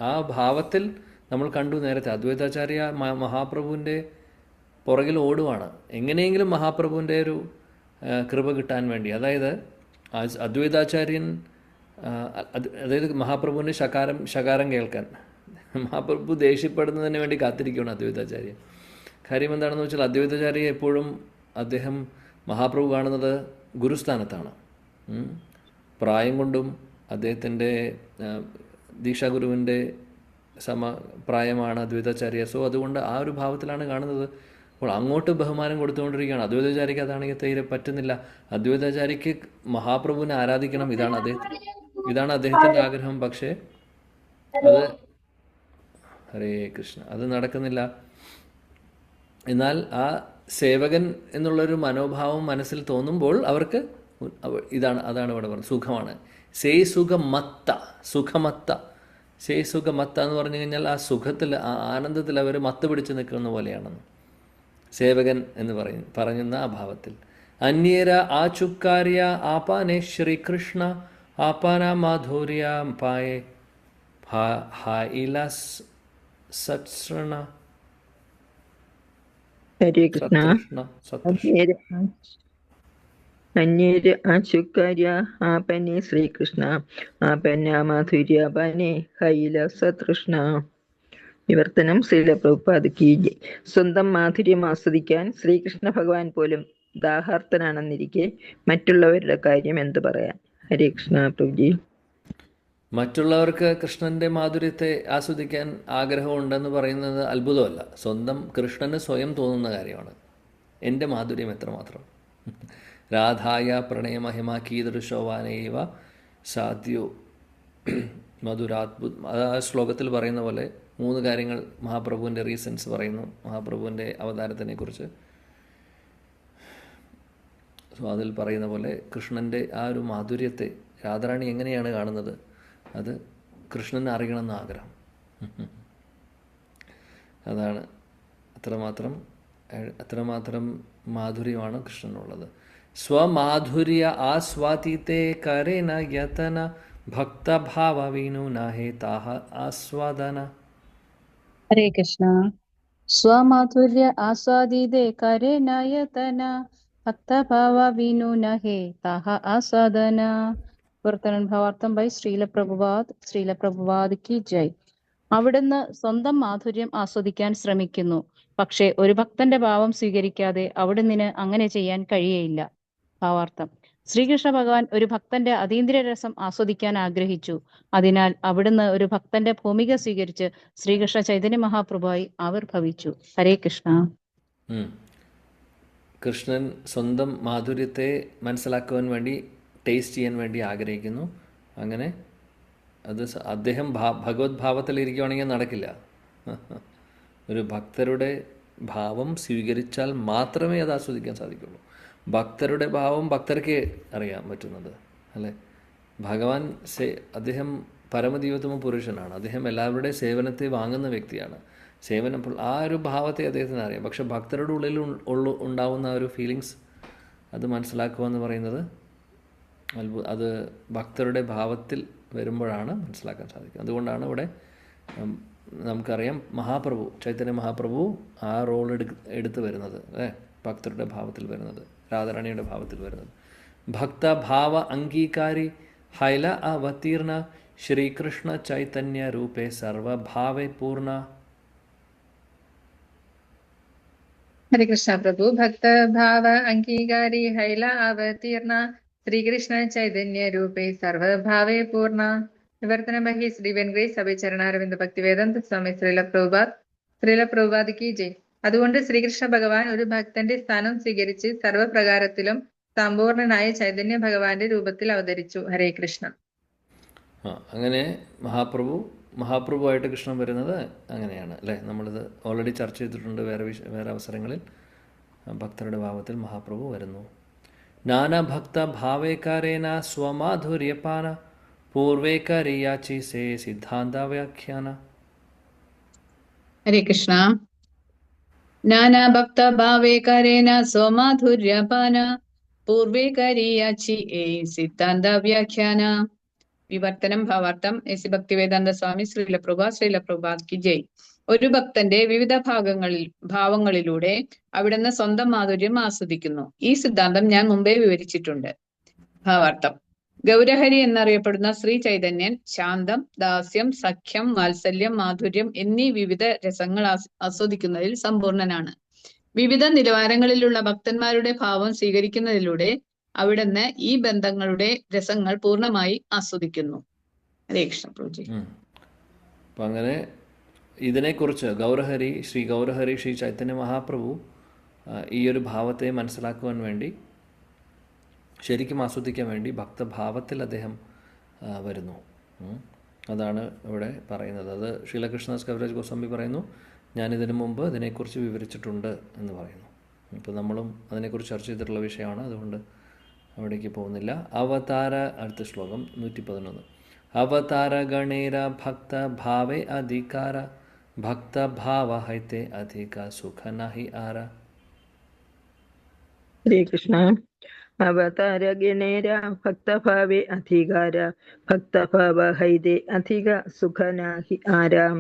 ആ ഭാവത്തിൽ നമ്മൾ കണ്ടു നേരത്തെ അദ്വൈതാചാര്യ മഹാപ്രഭുവിൻ്റെ പുറകിൽ ഓടുവാണ്, എങ്ങനെയെങ്കിലും മഹാപ്രഭുവിൻ്റെ ഒരു കൃപ കിട്ടാൻ വേണ്ടി. അതായത് അദ്വൈതാചാര്യൻ അതായത് മഹാപ്രഭുവിൻ്റെ ശകാരം കേൾക്കാൻ മഹാപ്രഭു ദേഷ്യപ്പെടുന്നതിന് വേണ്ടി കാത്തിരിക്കുകയാണ് അദ്വൈതാചാര്യൻ. കാര്യം എന്താണെന്ന് വെച്ചാൽ അദ്വൈതാചാര്യ എപ്പോഴും അദ്ദേഹം മഹാപ്രഭു കാണുന്നത് ഗുരുസ്ഥാനത്താണ്. പ്രായം കൊണ്ടും അദ്ദേഹത്തിൻ്റെ ദീക്ഷാഗുരുവിൻ്റെ പ്രായമാണ് അദ്വൈതാചാര്യ. സോ അതുകൊണ്ട് ആ ഒരു ഭാവത്തിലാണ് കാണുന്നത്. അപ്പോൾ അങ്ങോട്ട് ബഹുമാനം കൊടുത്തുകൊണ്ടിരിക്കുകയാണ്. അദ്വൈതാചാര്യക്ക് അതാണെങ്കിൽ തീരെ പറ്റുന്നില്ല. അദ്വൈതാചാര്യക്ക് മഹാപ്രഭുവിനെ ആരാധിക്കണം, ഇതാണ് അദ്ദേഹത്തിൻ്റെ ആഗ്രഹം. പക്ഷേ അത് ഹരേ കൃഷ്ണ അത് നടക്കുന്നില്ല. എന്നാൽ ആ സേവകൻ എന്നുള്ളൊരു മനോഭാവം മനസ്സിൽ തോന്നുമ്പോൾ അവർക്ക് അതാണ് ഇവിടെ പറഞ്ഞത്, സുഖമാണ്. സുഖമത്ത എന്ന് പറഞ്ഞു കഴിഞ്ഞാൽ ആ സുഖത്തിൽ, ആ ആനന്ദത്തിൽ അവർ മത്ത് പിടിച്ച് നിൽക്കുന്ന പോലെയാണെന്ന് സേവകൻ എന്ന് പറയുന്ന ആ ഭാവത്തിൽ. അന്യേര ആചുക്കാര്യ ആപാനെ ശ്രീകൃഷ്ണ ആപാന മാധുര്യ പായേ സത്സൃണ. ഹരേ കൃഷ്ണ. അന്യേര് ആശുക്കാര്യ ആപനെ ശ്രീകൃഷ്ണ ആപന്ന മാധുര്യാപാനെ ഹൈല സതൃഷ്ണ. വിവർത്തനം ശ്രീല പ്രഭുപാദ് കീ ജയ്. സ്വന്തം മാധുര്യം ആസ്വദിക്കാൻ ശ്രീകൃഷ്ണ ഭഗവാൻ പോലും ദാഹാർത്തനാണെന്നിരിക്കെ മറ്റുള്ളവരുടെ കാര്യം എന്തു പറയാൻ? ഹരേ കൃഷ്ണ പ്രഭുജി. മറ്റുള്ളവർക്ക് കൃഷ്ണൻ്റെ മാധുര്യത്തെ ആസ്വദിക്കാൻ ആഗ്രഹമുണ്ടെന്ന് പറയുന്നത് അത്ഭുതമല്ല. സ്വന്തം കൃഷ്ണന് സ്വയം തോന്നുന്ന കാര്യമാണ്. എൻ്റെ മാധുര്യം എത്രമാത്രം. രാധായ പ്രണയമഹിമ കീദൃശോവാനൈവ സാധ്യോ മധുരാത്ഭുത്. അത് ആ ശ്ലോകത്തിൽ പറയുന്ന പോലെ 3 കാര്യങ്ങൾ മഹാപ്രഭുവിൻ്റെ റീസൺസ് പറയുന്നു മഹാപ്രഭുവിൻ്റെ അവതാരത്തിനെ കുറിച്ച്. സോ അതിൽ പറയുന്ന പോലെ കൃഷ്ണൻ്റെ ആ ഒരു മാധുര്യത്തെ രാധാറാണി എങ്ങനെയാണ് കാണുന്നത്, അത് കൃഷ്ണനെ അറിയണമെന്ന് ആഗ്രഹം. അതാണ് അത്രമാത്രം മാധുര്യമാണ് കൃഷ്ണനുള്ളത്. സ്വമാധുര്യ ആസ്വാദിതേ കരേന യതന ഭക്തഭാവ വിനൂന ഹേതാഹ ആസ്വാദന. ഹരേ കൃഷ്ണ. സ്വമാധുര്യ ആസ്വാദിതേ കരേന യതന ഭക്തഭാവ വിനൂന ഹേതാഹ ആസ്വാദന. വിവർത്തനം ഭാവാർത്ഥം ബൈ ശ്രീല പ്രഭുപാദ് കി ജയ്. അവിടുന്ന് സ്വന്തം മാധുര്യം ആസ്വദിക്കാൻ ശ്രമിക്കുന്നു, പക്ഷേ ഒരു ഭക്തന്റെ ഭാവം സ്വീകരിക്കാതെ അവിടുന്ന് അങ്ങനെ ചെയ്യാൻ കഴിയയില്ല. ഭാവാർത്ഥം: ശ്രീകൃഷ്ണ ഭഗവാൻ ഒരു ഭക്തന്റെ അതീന്ദ്രിയ രസം ആസ്വദിക്കാൻ ആഗ്രഹിച്ചു. അതിനാൽ അവിടുന്ന് ഒരു ഭക്തന്റെ ഭൂമിക സ്വീകരിച്ച് ശ്രീകൃഷ്ണ ചൈതന്യ മഹാപ്രഭുവായി ആവിർഭവിച്ചു. ഹരേ കൃഷ്ണ. കൃഷ്ണൻ സ്വന്തം മാധുര്യത്തെ മനസ്സിലാക്കുവാൻ വേണ്ടി, ടേസ്റ്റ് ചെയ്യാൻ വേണ്ടി ആഗ്രഹിക്കുന്നു. അങ്ങനെ അത് അദ്ദേഹം ഭഗവത് ഭാവത്തിലിരിക്കുകയാണെങ്കിൽ നടക്കില്ല. ഒരു ഭക്തരുടെ ഭാവം സ്വീകരിച്ചാൽ മാത്രമേ അത് ആസ്വദിക്കാൻ സാധിക്കുള്ളൂ. ഭക്തരുടെ ഭാവം ഭക്തർക്ക് അറിയാൻ പറ്റുന്നത് അല്ലേ. ഭഗവാൻ അദ്ദേഹം പരമദൈവോത്തമ പുരുഷനാണ്. അദ്ദേഹം എല്ലാവരുടെയും സേവനത്തെ വാങ്ങുന്ന വ്യക്തിയാണ്. സേവനം ആ ഒരു ഭാവത്തെ അദ്ദേഹത്തിന് അറിയാം. പക്ഷെ ഭക്തരുടെ ഉള്ളിൽ ഉണ്ടാവുന്ന ഒരു ഫീലിങ്സ് അത് മനസ്സിലാക്കുക എന്ന് പറയുന്നത് അത് ഭക്തരുടെ ഭാവത്തിൽ വരുമ്പോഴാണ് മനസ്സിലാക്കാൻ സാധിക്കുന്നത്. അതുകൊണ്ടാണ് ഇവിടെ നമുക്കറിയാം മഹാപ്രഭു, ചൈതന്യ മഹാപ്രഭു ആ റോൾ എടുത്ത് വരുന്നത് അല്ലേ, ഭക്തരുടെ ഭാവത്തിൽ വരുന്നത്, രാധാറാണിയുടെ ഭാവത്തിൽ വരുന്നത്. ഭക്തഭാവ അംഗീകാരി ഹൈല അവതീർണ ശ്രീകൃഷ്ണ ചൈതന്യ രൂപേ സർവഭാവേ പൂർണ്ണ. ഹരേ കൃഷ്ണ പ്രഭു. ഭക്തഭാവ അംഗീകാരി ഹൈല അവതീർണ ശ്രീകൃഷ്ണ ചൈതന്യ രൂപേ സർവഭാവേ പൂർണ്ണ. വിവർത്തന ബഹി ശ്രീ വെൻഗ്രേസ് അഭിചരണാരവിന്ദ ഭക്തിവേദാന്ത സ്വാമി ശ്രീല പ്രഭുപാദ് കി ജയ്. അതുകൊണ്ട് ശ്രീകൃഷ്ണ ഭഗവാൻ ഒരു ഭക്തന്റെ സ്ഥാനം സ്വീകരിച്ച് സർവപ്രകാരത്തിലും സമ്പൂർണനായ ചൈതന്യ ഭഗവാന്റെ രൂപത്തിൽ അവതരിച്ചു. ഹരേ കൃഷ്ണ. അങ്ങനെ മഹാപ്രഭുവായിട്ട് കൃഷ്ണൻ വരുന്നത് അങ്ങനെയാണ് അല്ലേ. നമ്മളിത് ഓൾറെഡി ചർച്ച ചെയ്തിട്ടുണ്ട് വേറെ അവസരങ്ങളിൽ. ഭക്തരുടെ ഭാവത്തിൽ മഹാപ്രഭു വരുന്നു. നാനാഭക്ത ഭാവേകാരേന സ്വമാധുര്യപാന പൂർവേകരിയാചി സേ സിദ്ധാന്ത വ്യാഖ്യാന. ഹരേ കൃഷ്ണ. നാനാഭക്ത ഭാവേകാരേന സ്വമാധുര്യപാന പൂർവേകരിയാച്ചി ഏ സിദ്ധാന്ത വ്യാഖ്യാന. വിവർത്തനം ഭാവാർത്ഥം എസ് ഭക്തിവേദാന്ത സ്വാമി ശ്രീല പ്രഭുപാദ് കി ജയ്. ഒരു ഭക്തന്റെ വിവിധ ഭാവങ്ങളിലൂടെ അവിടുന്ന് സ്വന്തം മാധുര്യം ആസ്വദിക്കുന്നു. ഈ സിദ്ധാന്തം ഞാൻ മുമ്പേ വിവരിച്ചിട്ടുണ്ട്. ഭാവാർത്ഥം: ഗൗരഹരി എന്നറിയപ്പെടുന്ന ശ്രീ ചൈതന്യൻ ശാന്തം, ദാസ്യം, സഖ്യം, വാത്സല്യം, മാധുര്യം എന്നീ വിവിധ രസങ്ങൾ ആസ്വദിക്കുന്നതിൽ സമ്പൂർണനാണ്. വിവിധ നിലവാരങ്ങളിലുള്ള ഭക്തന്മാരുടെ ഭാവം സ്വീകരിക്കുന്നതിലൂടെ അവിടുന്ന് ഈ ബന്ധങ്ങളുടെ രസങ്ങൾ പൂർണ്ണമായി ആസ്വദിക്കുന്നു. ഹരേ കൃഷ്ണ പ്രഭുജി. അപ്പം അങ്ങനെ ഇതിനെക്കുറിച്ച് ഗൗരഹരി ശ്രീ ചൈതന്യ മഹാപ്രഭു ഈ ഒരു ഭാവത്തെ മനസ്സിലാക്കുവാൻ വേണ്ടി, ശരിക്കും ആസ്വദിക്കാൻ വേണ്ടി ഭക്തഭാവത്തിൽ അദ്ദേഹം വരുന്നു. അതാണ് ഇവിടെ പറയുന്നത്. അത് ശ്രീലകൃഷ്ണദാസ് കവിരാജ് ഗോസ്വാമി പറയുന്നു, ഞാനിതിനു മുമ്പ് ഇതിനെക്കുറിച്ച് വിവരിച്ചിട്ടുണ്ട് എന്ന് പറയുന്നു. ഇപ്പോൾ നമ്മളും അതിനെക്കുറിച്ച് ചർച്ച ചെയ്തിട്ടുള്ള വിഷയമാണ്, അതുകൊണ്ട് അവിടേക്ക് പോകുന്നില്ല. അവതാര, അടുത്ത ശ്ലോകം 111. അവതാര ഗണേര ഭക്ത ഭാവേ അധികാര ഭക്ത ഭാവ ഹൈത്തെ അധിക സുഖ നഹി ആര. ഹരേ കൃഷ്ണ. അവതാര ഗണേര ഭക്തഭാവേ അധികാര ഭക്തഭാവ ഹൈതേ അധിക സുഖ നാഹി ആരാം.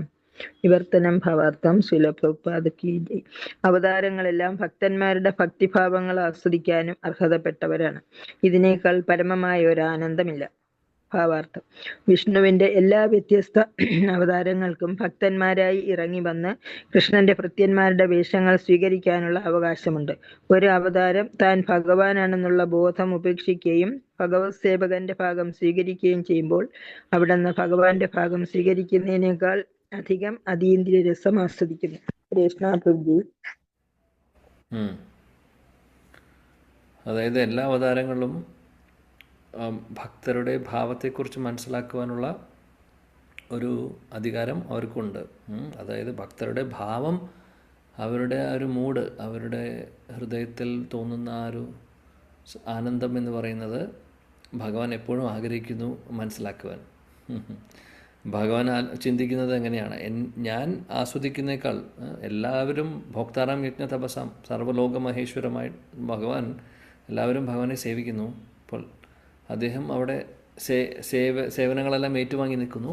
വിവർത്തനം ഭാവാർത്ഥം ശ്രീല പ്രഭുപാദ് കി ജയ്. അവതാരങ്ങളെല്ലാം ഭക്തന്മാരുടെ ഭക്തിഭാവങ്ങൾ ആസ്വദിക്കാനും അർഹതപ്പെട്ടവരാണ്. ഇതിനേക്കാൾ പരമമായ ഒരു ആനന്ദമില്ല. ഭാവാർത്ഥം: വിഷ്ണുവിന്റെ എല്ലാ വ്യത്യസ്ത അവതാരങ്ങൾക്കും ഭക്തന്മാരായി ഇറങ്ങി വന്ന് കൃഷ്ണന്റെ ഭൃത്യന്മാരുടെ വേഷങ്ങൾ സ്വീകരിക്കാനുള്ള അവകാശമുണ്ട്. ഒരു അവതാരം താൻ ഭഗവാനാണെന്നുള്ള ബോധം ഉപേക്ഷിക്കുകയും ഭഗവത് സേവകന്റെ ഭാഗം സ്വീകരിക്കുകയും ചെയ്യുമ്പോൾ അവിടുന്ന് ഭഗവാന്റെ ഭാഗം സ്വീകരിക്കുന്നതിനേക്കാൾ അധികം അതീന്ദ്രിയ രസം ആസ്വദിക്കുന്നു. കൃഷ്ണ പ്രഭു. അതായത് എല്ലാ അവതാരങ്ങളും ഭക്തരുടെ ഭാവത്തെക്കുറിച്ച് മനസ്സിലാക്കുവാനുള്ള ഒരു അധികാരം അവർക്കുണ്ട്. അതായത് ഭക്തരുടെ ഭാവം, അവരുടെ ആ ഒരു മൂഡ്, അവരുടെ ഹൃദയത്തിൽ തോന്നുന്ന ആ ഒരു ആനന്ദം എന്ന് പറയുന്നത് ഭഗവാൻ എപ്പോഴും ആഗ്രഹിക്കുന്നു മനസ്സിലാക്കുവാൻ. ഭഗവാൻ ചിന്തിക്കുന്നത് എങ്ങനെയാണ്? ഞാൻ ആസ്വദിക്കുന്നേക്കാൾ എല്ലാവരും ഭോക്താറാം യജ്ഞ തപസാം സർവ്വലോക മഹേശ്വരമായി ഭഗവാൻ, എല്ലാവരും ഭഗവാനെ സേവിക്കുന്നു. അപ്പോൾ അദ്ദേഹം അവിടെ സേവനങ്ങളെല്ലാം ഏറ്റുവാങ്ങി നിൽക്കുന്നു.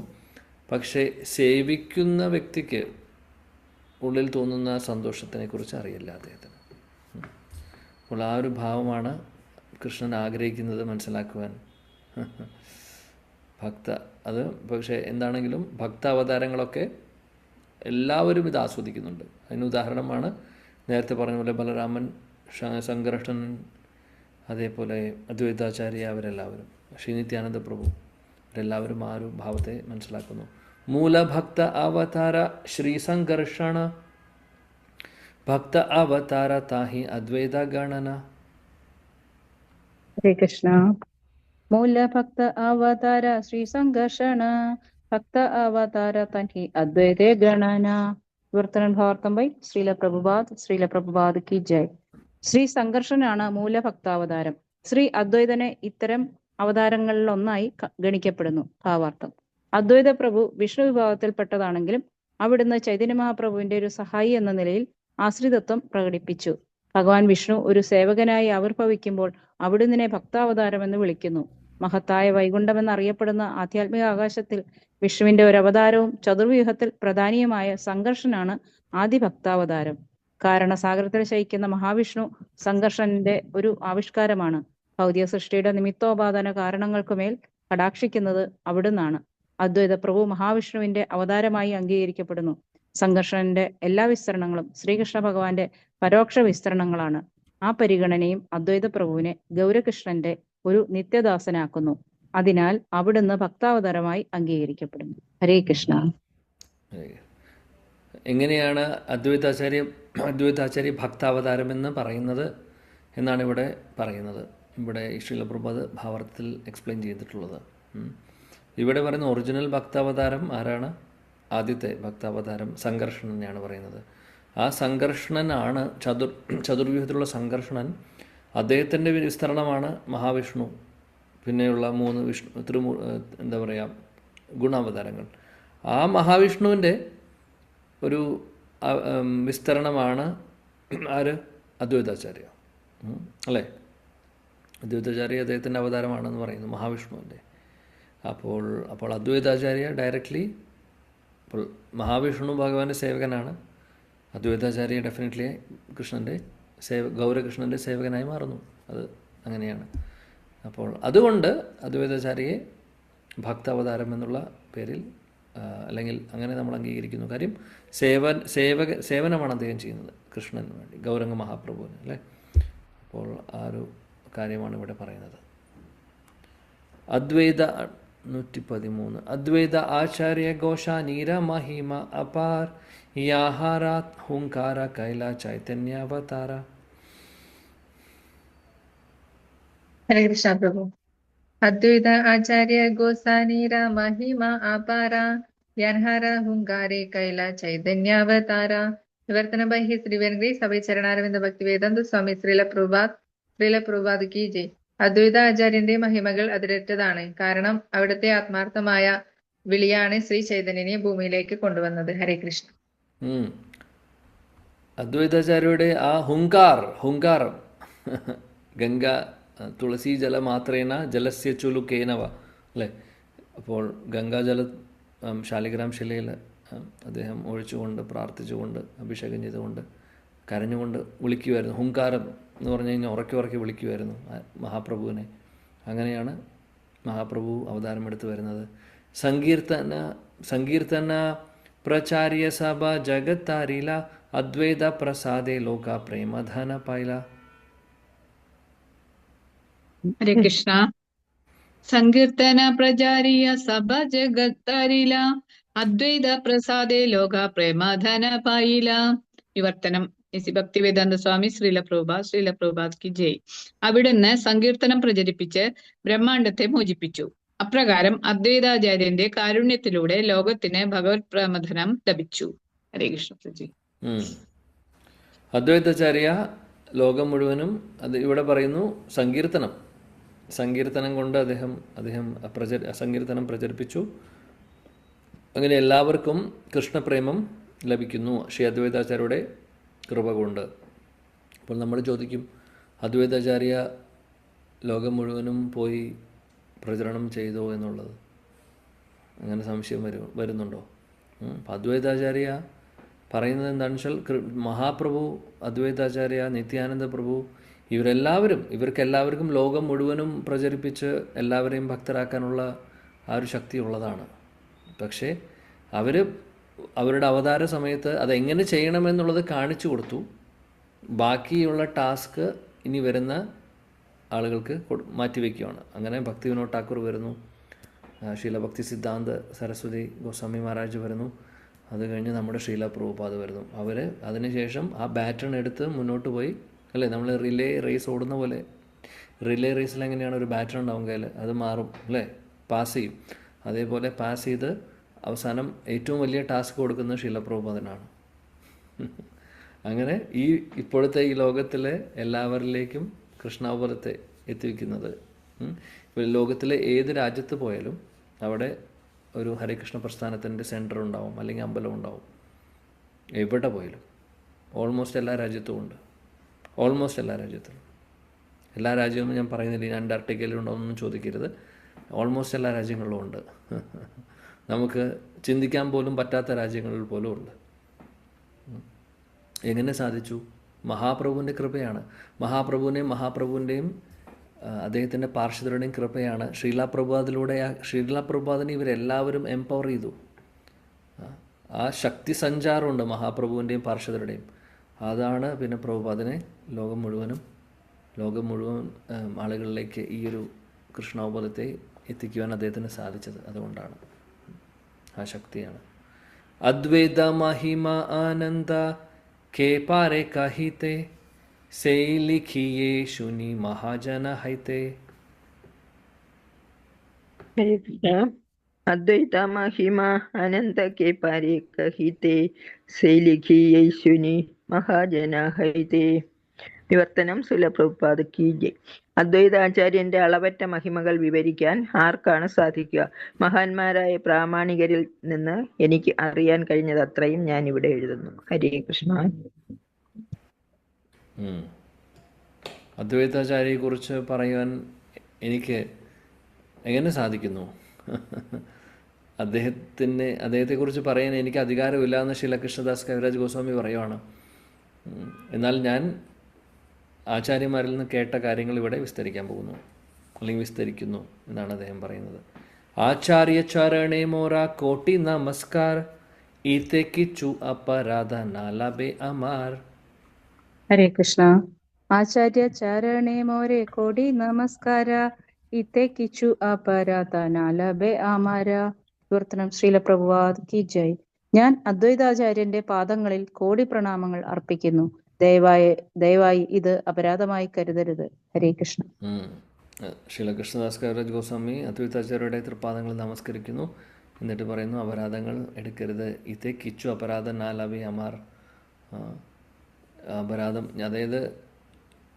പക്ഷേ സേവിക്കുന്ന വ്യക്തിക്ക് ഉള്ളിൽ തോന്നുന്ന സന്തോഷത്തിനെക്കുറിച്ച് അറിയില്ല അദ്ദേഹത്തിന്. അപ്പോൾ ആ ഒരു ഭാവമാണ് കൃഷ്ണൻ ആഗ്രഹിക്കുന്നത് മനസ്സിലാക്കുവാൻ. അത് പക്ഷേ എന്താണെങ്കിലും ഭക്ത അവതാരങ്ങളൊക്കെ എല്ലാവരും ഇത് ആസ്വദിക്കുന്നുണ്ട്. അതിന് ഉദാഹരണമാണ് നേരത്തെ പറഞ്ഞ പോലെ ബലരാമൻ, സംഘർഷണൻ, അതേപോലെ അദ്വൈതാചാര്യ, അവരെല്ലാവരും, ശ്രീനിത്യാനന്ദ പ്രഭു, അവരെല്ലാവരും ആ ഒരു ഭാവത്തെ മനസ്സിലാക്കുന്നു. മൂലഭക്ത അവതാര ശ്രീ സംഘർഷണ ഭക്ത അവതാര താഹി അദ്വൈത ഗണന. ഹരേ കൃഷ്ണ. മൂല ഭക്ത അവതാര ശ്രീ സംഘർഷണ ഭക്ത അവതാര തൻഹി അദ്വൈതേ ഗണന. വിവർത്തനം ഭാവാർത്ഥം ബൈ ശ്രീല പ്രഭുപാദ് കി ജയ്. ശ്രീ സംഘർഷനാണ് മൂലഭക്താവതാരം. ശ്രീ അദ്വൈതനെ ഇത്തരം അവതാരങ്ങളിൽ ഒന്നായി ഗണിക്കപ്പെടുന്നു. ഭാവാർത്ഥം: അദ്വൈത പ്രഭു വിഷ്ണു വിഭാഗത്തിൽപ്പെട്ടതാണെങ്കിലും അവിടുന്ന് ചൈതന്യ മഹാപ്രഭുവിന്റെ ഒരു സഹായി എന്ന നിലയിൽ ആശ്രിതത്വം പ്രകടിപ്പിച്ചു. ഭഗവാൻ വിഷ്ണു ഒരു സേവകനായി ആവിർഭവിക്കുമ്പോൾ അവിടുന്നിനെ ഭക്താവതാരം എന്ന് വിളിക്കുന്നു. മഹത്തായ വൈകുണ്ഠം എന്നറിയപ്പെടുന്ന ആധ്യാത്മിക ആകാശത്തിൽ വിഷ്ണുവിന്റെ ഒരു അവതാരവും ചതുർവ്യൂഹത്തിൽ പ്രധാനിയുമായ സംഘർഷനാണ് ആദി ഭക്താവതാരം. കാരണസാഗരത്തിൽ ശയിക്കുന്ന മഹാവിഷ്ണു സംഘർഷന്റെ ഒരു ആവിഷ്കാരമാണ്. ഭൗതിക സൃഷ്ടിയുടെ നിമിത്തോപാദാന കാരണങ്ങൾക്കുമേൽ കടാക്ഷിക്കുന്നത് അവിടുന്നാണ്. അദ്വൈത പ്രഭു മഹാവിഷ്ണുവിന്റെ അവതാരമായി അംഗീകരിക്കപ്പെടുന്നു. സംഘർഷന്റെ എല്ലാ വിസ്തരണങ്ങളും ശ്രീകൃഷ്ണ ഭഗവാന്റെ പരോക്ഷ വിസ്തരണങ്ങളാണ്. ആ പരിഗണനയും അദ്വൈത പ്രഭുവിനെ ഗൗരകൃഷ്ണന്റെ ഒരു നിത്യദാസനാക്കുന്നു. അതിനാൽ അവിടുന്ന് ഭക്താവതാരമായി അംഗീകരിക്കപ്പെടുന്നു. ഹരേ കൃഷ്ണ. എങ്ങനെയാണ് അദ്വൈതാചാര്യ ഭക്താവതാരം എന്ന് പറയുന്നത് എന്നാണ് ഇവിടെ പറയുന്നത്. ഇവിടെ ശ്രീല പ്രഭുപാദ് ഭാവാർത്ഥത്തിൽ എക്സ്പ്ലെയിൻ ചെയ്തിട്ടുള്ളത്. ഇവിടെ പറയുന്ന ഒറിജിനൽ ഭക്താവതാരം ആരാണ്? ആദ്യത്തെ ഭക്താവതാരം സംഘർഷണനെയാണ് പറയുന്നത്. ആ സംഘർഷണനാണ് ചതുർവ്യൂഹത്തിലുള്ള സംഘർഷണൻ. അദ്ദേഹത്തിൻ്റെ വിസ്തരണമാണ് മഹാവിഷ്ണു. പിന്നെയുള്ള 3 ഗുണാവതാരങ്ങൾ. ആ മഹാവിഷ്ണുവിൻ്റെ ഒരു വിസ്തരണമാണ് ആര്? അദ്വൈതാചാര്യ, അല്ലേ? അദ്വൈതാചാര്യ അദ്ദേഹത്തിൻ്റെ അവതാരമാണെന്ന് പറയുന്നു, മഹാവിഷ്ണുവിൻ്റെ. അപ്പോൾ അദ്വൈതാചാര്യ ഡയറക്റ്റ്ലി, ഇപ്പോൾ മഹാവിഷ്ണു ഭഗവാന്റെ സേവകനാണ്, അദ്വൈതാചാര്യ ഡെഫിനറ്റ്ലി കൃഷ്ണൻ്റെ ഗൗരകൃഷ്ണൻ്റെ സേവകനായി മാറുന്നു. അത് അങ്ങനെയാണ്. അപ്പോൾ അതുകൊണ്ട് അദ്വൈതാചാര്യയെ ഭക്താവതാരം എന്നുള്ള പേരിൽ അല്ലെങ്കിൽ അങ്ങനെ നമ്മൾ അംഗീകരിക്കുന്നു. കാര്യം സേവനമാണ് അദ്ദേഹം ചെയ്യുന്നത് കൃഷ്ണന് വേണ്ടി, ഗൗരംഗ മഹാപ്രഭുവിന്, അല്ലേ? അപ്പോൾ ആ ഒരു കാര്യമാണ് ഇവിടെ പറയുന്നത്. അദ്വൈത 113 അദ്വൈത ആചാര്യ ഘോഷ നീര മഹിമ അപാർ യാഹാരാത് ഹുങ്കാര കൈല ചൈതന്യാവതാര. ഹരേ കൃഷ്ണ പ്രഭു. അദ്വൈത ആചാര്യ ഗോസാനീര മഹിമ അപാര യൻഹര ഹുങ്കാരെ കൈല ചൈതന്യാവതാര. വിവർത്തന ബൈ ഹിസ് റിവറൻഡ് ഗ്രേസ് അഭയ ചരണാരവിന്ദ ഭക്തി വേദാന്ത സ്വാമി ശ്രീല പ്രഭുപാദ് കി ജയ്. അദ്വൈത ആചാര്യന്റെ മഹിമകൾ അതിരറ്റതാണ്. കാരണം അവിടുത്തെ ആത്മാർത്ഥമായ വിളിയാണ് ശ്രീ ചൈതന്യനെ ഭൂമിയിലേക്ക് കൊണ്ടുവന്നത്. ഹരേ കൃഷ്ണ. അദ്വൈതാചാര്യയുടെ ആ ഹുങ്കാരം ഗംഗ തുളസി ജലമാത്രേന ജലസ്യ ചുലുക്കേനവ, അല്ലേ? അപ്പോൾ ഗംഗാജല ശാലിഗ്രാം ശിലയിൽ അദ്ദേഹം ഒഴിച്ചുകൊണ്ട് പ്രാർത്ഥിച്ചുകൊണ്ട് അഭിഷേകം ചെയ്തുകൊണ്ട് കരഞ്ഞുകൊണ്ട് വിളിക്കുമായിരുന്നു. ഹുങ്കാരം എന്ന് പറഞ്ഞു കഴിഞ്ഞാൽ ഉറക്കി വിളിക്കുമായിരുന്നു മഹാപ്രഭുവിനെ. അങ്ങനെയാണ് മഹാപ്രഭു അവതാരമെടുത്ത് വരുന്നത്. സങ്കീർത്തന പ്രചാര്യ സഭ ജഗത്താരില അദ്വൈത പ്രസാദേ ലോക പ്രേമധന പൈല. ഹരേ കൃഷ്ണ. സങ്കീർത്തന പ്രചാരിയ സഭ ജഗത്തരില അദ്വൈത പ്രസാദേ ലോക പ്രേമധന പായില. വിവർത്തനം ഭക്തിവേദാന്ത സ്വാമി ശ്രീല പ്രഭുപാദ് കി ജയ്. അവിടുന്ന് സങ്കീർത്തനം പ്രചരിപ്പിച്ച് ബ്രഹ്മാണ്ടത്തെ മോചിപ്പിച്ചു. അപ്രകാരം അദ്വൈതാചാര്യന്റെ കാരുണ്യത്തിലൂടെ ലോകത്തിന് ഭഗവത് പ്രമഥനം ലഭിച്ചു. ഹരേ കൃഷ്ണ. അദ്വൈതാചാര്യ ലോകം മുഴുവനും അത് ഇവിടെ പറയുന്നു സങ്കീർത്തനം കൊണ്ട് അദ്ദേഹം സങ്കീർത്തനം പ്രചരിപ്പിച്ചു. അങ്ങനെ എല്ലാവർക്കും കൃഷ്ണപ്രേമം ലഭിക്കുന്നു ശ്രീ അദ്വൈതാചാര്യയുടെ കൃപ കൊണ്ട്. അപ്പോൾ നമ്മൾ ചോദിക്കും, അദ്വൈതാചാര്യ ലോകം മുഴുവനും പോയി പ്രചരണം ചെയ്തോ എന്നുള്ളത്. അങ്ങനെ സംശയം വരുന്നുണ്ടോ? അപ്പം അദ്വൈതാചാര്യ പറയുന്നത് എന്താണെന്ന് വെച്ചാൽ മഹാപ്രഭു, അദ്വൈതാചാര്യ, നിത്യാനന്ദ പ്രഭു ഇവർക്കെല്ലാവർക്കും ലോകം മുഴുവനും പ്രചരിപ്പിച്ച് എല്ലാവരെയും ഭക്തരാക്കാനുള്ള ആ ഒരു ശക്തി ഉള്ളതാണ്. പക്ഷേ അവരുടെ അവതാര സമയത്ത് അതെങ്ങനെ ചെയ്യണമെന്നുള്ളത് കാണിച്ചു കൊടുത്തു. ബാക്കിയുള്ള ടാസ്ക് ഇനി വരുന്ന ആളുകൾക്ക് മാറ്റിവെക്കുകയാണ്. അങ്ങനെ ഭക്തി വിനോദ് ഠാക്കൂർ വരുന്നു, ശീല ഭക്തി സിദ്ധാന്ത സരസ്വതി ഗോസ്വാമി മഹാരാജ് വരുന്നു, അത് കഴിഞ്ഞ് നമ്മുടെ ശീല പ്രഭുപാദ് വരുന്നു. അവർ അതിനുശേഷം ആ ബാറ്റൺ എടുത്ത് മുന്നോട്ട് പോയി, അല്ലേ? നമ്മൾ റിലേ റേസ് ഓടുന്ന പോലെ, റിലേ റേസിൽ എങ്ങനെയാണ് ഒരു ബാറ്റൺ ഉണ്ടാവും കയ്യിൽ, അത് മാറും, അല്ലേ? പാസ് ചെയ്യും. അതേപോലെ പാസ് ചെയ്ത് അവസാനം ഏറ്റവും വലിയ ടാസ്ക് കൊടുക്കുന്നത് ശീല പ്രഭുപാദനാണ്. അങ്ങനെ ഇപ്പോഴത്തെ ഈ ലോകത്തിലെ എല്ലാവരിലേക്കും കൃഷ്ണാവതാരത്തെ എത്തിക്കുന്നത്. ഇപ്പോൾ ലോകത്തിലെ ഏത് രാജ്യത്ത് പോയാലും അവിടെ ഒരു ഹരേകൃഷ്ണ പ്രസ്ഥാനത്തിൻ്റെ സെൻറ്റർ ഉണ്ടാവും, അല്ലെങ്കിൽ അമ്പലം ഉണ്ടാവും. എവിടെ പോയാലും ഓൾമോസ്റ്റ് എല്ലാ രാജ്യത്തും ഉണ്ട്. എല്ലാ രാജ്യവും ഞാൻ പറയുന്നില്ല, ഞാൻ അന്റാർട്ടിക്കയിലുണ്ടോയെന്നൊന്നും ചോദിക്കരുത്. ഓൾമോസ്റ്റ് എല്ലാ രാജ്യങ്ങളിലും ഉണ്ട്. നമുക്ക് ചിന്തിക്കാൻ പോലും പറ്റാത്ത രാജ്യങ്ങളിൽ പോലും ഉണ്ട്. എങ്ങനെ സാധിച്ചു? മഹാപ്രഭുവിൻ്റെ കൃപയാണ്. മഹാപ്രഭുവിൻ്റെയും അദ്ദേഹത്തിൻ്റെ പാർഷദരുടെയും കൃപയാണ്. ശീല പ്രഭുപാദിനെ ഇവരെല്ലാവരും എംപവർ ചെയ്തു. ആ ശക്തി സഞ്ചാരമുണ്ട് മഹാപ്രഭുവിൻ്റെയും പാർഷദരുടെയും. അതാണ് പിന്നെ പ്രഭുപാദിനെ ലോകം മുഴുവൻ ആളുകളിലേക്ക് ഈ ഒരു കൃഷ്ണാവബോധത്തെ എത്തിക്കുവാൻ അദ്ദേഹത്തിന് സാധിച്ചത്. അതുകൊണ്ടാണ്, ആ ശക്തിയാണ്. അദ്വൈത മഹിമ ആനന്ദ കെ പാരെ കഹിത്തെ സേ ലിഖിയേ ശുനി മഹാജന ഹൈത്തെ. അദ്വൈത മഹിമ അനന്ത കെ പാരെ കഹിത്തെ സേ ലിഖിയേ ശുനി മഹാജന ഹൈത്തെ. വിവർത്തനം ശ്രീല പ്രഭുപാദ് കി ജയ്. അദ്വൈതാചാര്യന്റെ അളവറ്റ മഹിമകൾ വിവരിക്കാൻ ആർക്കാണ് സാധിക്കുക? മഹാന്മാരായ പ്രാമാണികരിൽ നിന്ന് എനിക്ക് അറിയാൻ കഴിഞ്ഞത് അത്രയും ഞാൻ ഇവിടെ എഴുതുന്നു. ഹരേ കൃഷ്ണ. അദ്വൈതാചാര്യയെക്കുറിച്ച് പറയുവാൻ എനിക്ക് എങ്ങനെ സാധിക്കുന്നു? അദ്ദേഹത്തെക്കുറിച്ച് പറയാൻ എനിക്ക് അധികാരമില്ല എന്ന് ശ്രീല കൃഷ്ണദാസ് കവിരാജ് ഗോസ്വാമി പറയുവാണ്. എന്നാൽ ഞാൻ ആചാര്യന്മാരിൽ നിന്ന് കേട്ട കാര്യങ്ങൾ ഇവിടെ വിസ്തരിക്കാൻ പോകുന്നു, അല്ലെങ്കിൽ വിസ്തരിക്കുന്നു എന്നാണ് അദ്ദേഹം പറയുന്നത്. ആചാര്യ ചരണേ മോര കോട്ടി നമസ്കാർ, ഈത്തെ കിച്ചു അപരാധ നാലബെ അമാർ. ഹരേ കൃഷ്ണ. ആചാര്യ ചരണേ മോരെ കോടി നമസ്കാര, ഇത്തെ കിച്ചു അപരാധ നാലബെ അമാര. വിവർത്തനം ശ്രീല പ്രഭുപാദ് കി ജയ്. ഞാൻ അദ്വൈതാചാര്യന്റെ പാദങ്ങളിൽ കോടി പ്രണാമങ്ങൾ അർപ്പിക്കുന്നു. ദയവായി ഇത് അപരാധമായി കരുതരുത്. ഹരേ കൃഷ്ണ. ശ്രീല കൃഷ്ണദാസ് കവിരാജ് ഗോസ്വാമി അദ്വൈതാചാര്യരുടെ തൃപ്പാദങ്ങൾ നമസ്കരിക്കുന്നു. എന്നിട്ട് പറയുന്നു, അപരാധങ്ങൾ എടുക്കരുത്. ഇതേ കിച്ചു അപരാധ നാലബെ അമാർ. അപരാധം, അതായത്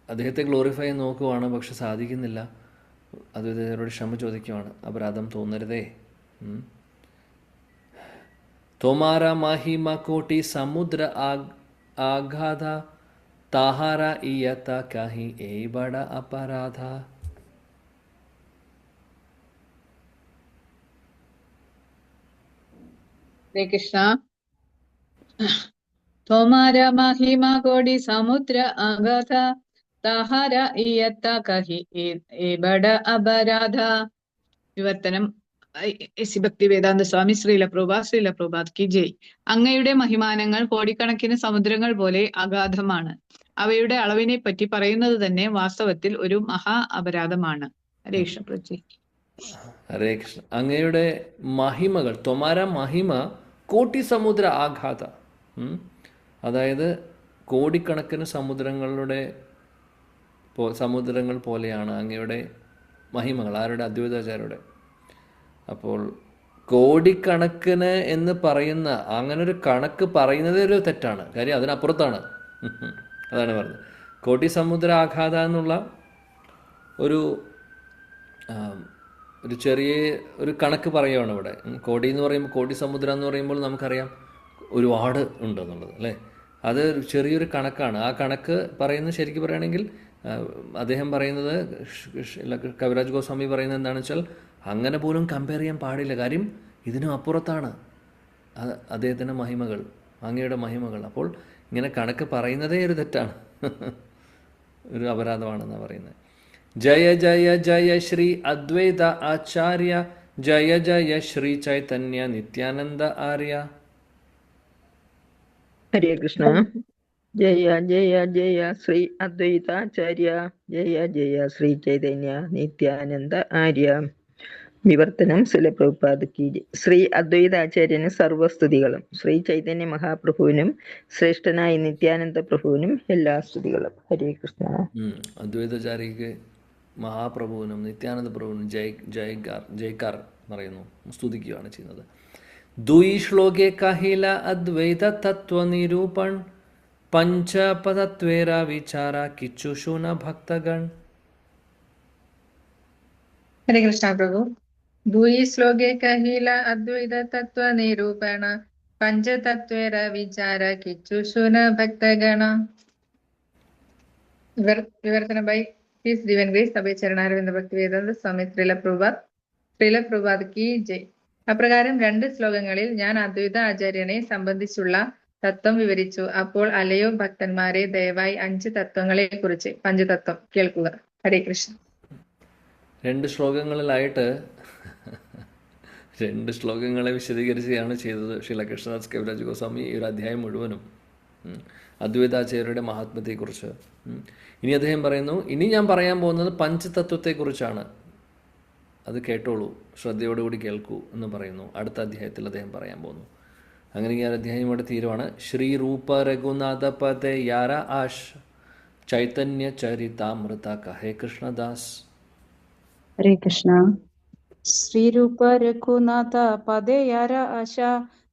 അദ്ദേഹത്തെ ഗ്ലോറിഫൈ നോക്കുവാണ്, പക്ഷെ സാധിക്കുന്നില്ല. അദ്വൈതാചാര്യരോട് ക്ഷമ ചോദിക്കുവാണ്, അപരാധം തോന്നരുതേ. തോമാര മാഹിമ കോട്ടി സമുദ്ര ആഘാത, താഹാര ഇയത്ത കഹി ഏ ബഡ അപരാധ. ഹരേ കൃഷ്ണ. തോമാര മഹിമ കോടി സമുദ്ര ആഘാത, താഹാര ഇയത്ത കഹി ഏ ബഡ അപരാധ. വിവർത്തനം ഭക്തി വേദാന്ത സ്വാമി ശ്രീല പ്രഭുപാദ് കി ജയ്. അങ്ങയുടെ മഹിമാനങ്ങൾ കോടിക്കണക്കിന് സമുദ്രങ്ങൾ പോലെ അഗാധമാണ്. അവയുടെ അളവിനെ പറ്റി പറയുന്നത് തന്നെ വാസ്തവത്തിൽ ഒരു മഹാ അപരാധമാണ്. ഹരേ കൃഷ്ണ പ്രജി. ഹരേ കൃഷ്ണ. അങ്ങയുടെ മഹിമകൾ, ത്വമാര മഹിമ കോട്ടി സമുദ്ര ആഘാത, അതായത് കോടിക്കണക്കിന് സമുദ്രങ്ങൾ പോലെയാണ് അങ്ങയുടെ മഹിമകൾ. ആരുടെ? അദ്വൈതാചാര്യരുടെ. അപ്പോൾ കോടിക്കണക്കിന് എന്ന് പറയുന്ന അങ്ങനൊരു കണക്ക് പറയുന്നത് ഒരു തെറ്റാണ്. കാര്യം അതിനപ്പുറത്താണ്. അതാണ് പറഞ്ഞത്. കോടി സമുദ്ര ആഘാത എന്നുള്ള ഒരു ചെറിയ ഒരു കണക്ക് പറയുകയാണ് ഇവിടെ. കോടി എന്ന് പറയുമ്പോൾ, കോടി സമുദ്രം എന്ന് പറയുമ്പോൾ നമുക്കറിയാം ഒരുപാട് ഉണ്ടെന്നുള്ളത്, അല്ലേ? അത് ചെറിയൊരു കണക്കാണ്. ആ കണക്ക് പറയുന്നത് ശരിക്കും പറയുകയാണെങ്കിൽ അദ്ദേഹം പറയുന്നത്, കവിരാജ് ഗോസ്വാമി പറയുന്നത് എന്താണെന്ന് വെച്ചാൽ, അങ്ങനെ പോലും കമ്പയർ ചെയ്യാൻ പാടില്ല. കാര്യം ഇതിനും അപ്പുറത്താണ് അദ്ദേഹത്തിൻ്റെ മഹിമകൾ, അങ്ങയുടെ മഹിമകൾ. അപ്പോൾ ഇങ്ങനെ കണക്ക് പറയുന്നതേ ഒരു തെറ്റാണ്, ഒരു അപരാധമാണെന്നാണ് പറയുന്നത്. ജയ ജയ ജയ ശ്രീ അദ്വൈത ആചാര്യ, ജയ ജയ ശ്രീ ചൈതന്യ നിത്യാനന്ദ ആര്യ. ഹരേ കൃഷ്ണ. ജയ ജയ ജയ ശ്രീ അദ്വൈതാചാര്യ, ജയ ജയ ശ്രീ ചൈതന്യ നിത്യാനന്ദ ആര്യ. വിവർത്തനം ശ്രീല പ്രഭുപാദ് കി ജയ്. ശ്രീ അദ്വൈതാചാര്യന് സർവസ്തുതികളും, ശ്രീ ചൈതന്യ മഹാപ്രഭുവിനും ശ്രേഷ്ഠനായ നിത്യാനന്ദ പ്രഭുവിനും എല്ലാ സ്തുതികളും. ഹരേ കൃഷ്ണ. അദ്വൈതാചാര്യക്ക് മഹാപ്രഭുവിനും നിത്യാനന്ദ പ്രഭുവിനും ജയ്ക്കാർ പറയുന്നു, സ്തുതിക്കുകയാണ് ചെയ്യുന്നത്. ദുയി ശ്ലോകെ കഹില അദ്വൈത തത്വ നിരൂപൺ, പഞ്ചപദത്വേര വിചാര കിച്ചുഷുന ഭക്തഗൺ. ഹരേ കൃഷ്ണ പ്രഭു. ഭൂയി ശ്ലോകെ കഹില അദ്വൈത തത്വ നിരൂപണ, പഞ്ചതത്വേര വിചാര കിച്ചുഷുന ഭക്തഗണ. വിവർത്തനം ബൈ പീസ് ഡിവൈൻ ഗ്രേസ് അഭയ ചരണാരവിന്ദ ഭക്തി വേദാന്ത സ്വാമി ശ്രീല പ്രഭുപാദ് കി ജയ്. അപ്രകാരം 2 ശ്ലോകങ്ങളിൽ ഞാൻ അദ്വൈത ആചാര്യനെ സംബന്ധിച്ചുള്ള തത്വം വിവരിച്ചു. അപ്പോൾ അലയോ ഭക്തന്മാരെ, ദയവായി 5 തത്വങ്ങളെ കുറിച്ച്, പഞ്ചതത്വം കേൾക്കുക. ഹരേ കൃഷ്ണ. 2 ശ്ലോകങ്ങളിലായിട്ട് 2 ശ്ലോകങ്ങളെ വിശദീകരിക്കുകയാണ് ചെയ്തത് ശ്രീല കൃഷ്ണദാസ് കവിരാജ് ഗോസ്വാമി ഈ ഒരു അധ്യായം മുഴുവനും അദ്വൈതാചാര്യരുടെ മഹാത്മ്യത്തെക്കുറിച്ച്. ഇനി അദ്ദേഹം പറയുന്നു, ഇനി ഞാൻ പറയാൻ പോകുന്നത് പഞ്ചതത്വത്തെക്കുറിച്ചാണ്, അത് കേട്ടോളൂ, ശ്രദ്ധയോടുകൂടി കേൾക്കൂ എന്ന് പറയുന്നു. അടുത്ത അധ്യായത്തിൽ അദ്ദേഹം പറയാൻ പോകുന്നു. അങ്ങനെ ഈ അധ്യായം ഇവിടെ തീരുവാണ്. ശ്രീ രൂപ രഘുനാഥ പദേ യാര ആശ്, ചൈതന്യ ചരിതാമൃത കഹേ കൃഷ്ണദാസ്. ഹരേ കൃഷ്ണ. ശ്രീരൂപ രഘുനാഥ പദേ യാര ആശ,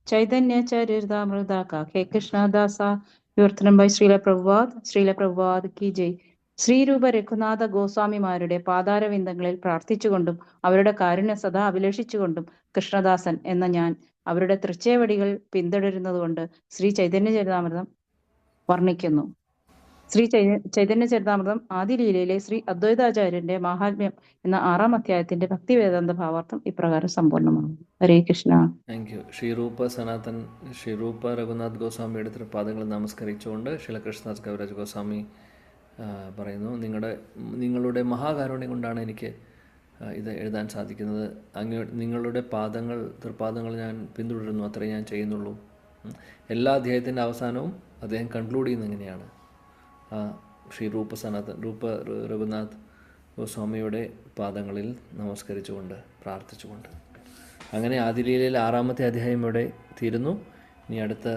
ചൈതന്യ ചരിതാമൃത കഹേ കൃഷ്ണദാസ. വിവർത്തനം ബൈ ശ്രീല പ്രഭുപാദ് കി ജയ്. ശ്രീരൂപ രഘുനാഥ ഗോസ്വാമിമാരുടെ പാതാരവിന്ദങ്ങളിൽ പ്രാർത്ഥിച്ചുകൊണ്ടും അവരുടെ കാരുണ്യ സദാ അഭിലഷിച്ചുകൊണ്ടും കൃഷ്ണദാസൻ എന്ന ഞാൻ അവരുടെ തൃച്ചേവടികൾ പിന്തുടരുന്നതുകൊണ്ട് ശ്രീ ചൈതന്യ ചരിതാമൃതം വർണ്ണിക്കുന്നു. ശ്രീ ചൈതന്യ ചരിതാമൃതം ആദിലീലയിലെ ശ്രീ അദ്വൈതാചാര്യന്റെ മാഹാത്മ്യം എന്ന 6-ാം അധ്യായത്തിന്റെ ഭക്തിവേദാന്ത ഭാവാർത്ഥം ഇപ്രകാരം സമ്പൂർണ്ണമാണ്. ഹരേ കൃഷ്ണ. Thank you. ശ്രീരൂപ സനാതൻ ശ്രീരൂപ രഘുനാഥ് ഗോസ്വാമിയുടെ തൃപാദങ്ങൾ നമസ്കരിച്ചുകൊണ്ട് ശ്രീലകൃഷ്ണദാസ് കവിരാജ് ഗോസ്വാമി പറയുന്നു, നിങ്ങളുടെ മഹാകാരുണ്യം കൊണ്ടാണ് എനിക്ക് ഇത് എഴുതാൻ സാധിക്കുന്നത്. നിങ്ങളുടെ തൃപാദങ്ങൾ ഞാൻ പിന്തുടരുന്നു, അത്രേ ഞാൻ ചെയ്യുന്നുള്ളൂ. എല്ലാ അധ്യായത്തിൻ്റെ അവസാനവും അദ്ദേഹം കൺക്ലൂഡ് ചെയ്യുന്നത് എങ്ങനെയാണ്? ശ്രീ രൂപ രഘുനാഥ് ഗോസ്വാമിയുടെ പാദങ്ങളിൽ നമസ്കരിച്ചുകൊണ്ട് പ്രാർത്ഥിച്ചുകൊണ്ട്. അങ്ങനെ ആദിലീലയിൽ 6-ാമത്തെ അധ്യായം ഇവിടെ തീരുന്നു. ഇനി അടുത്ത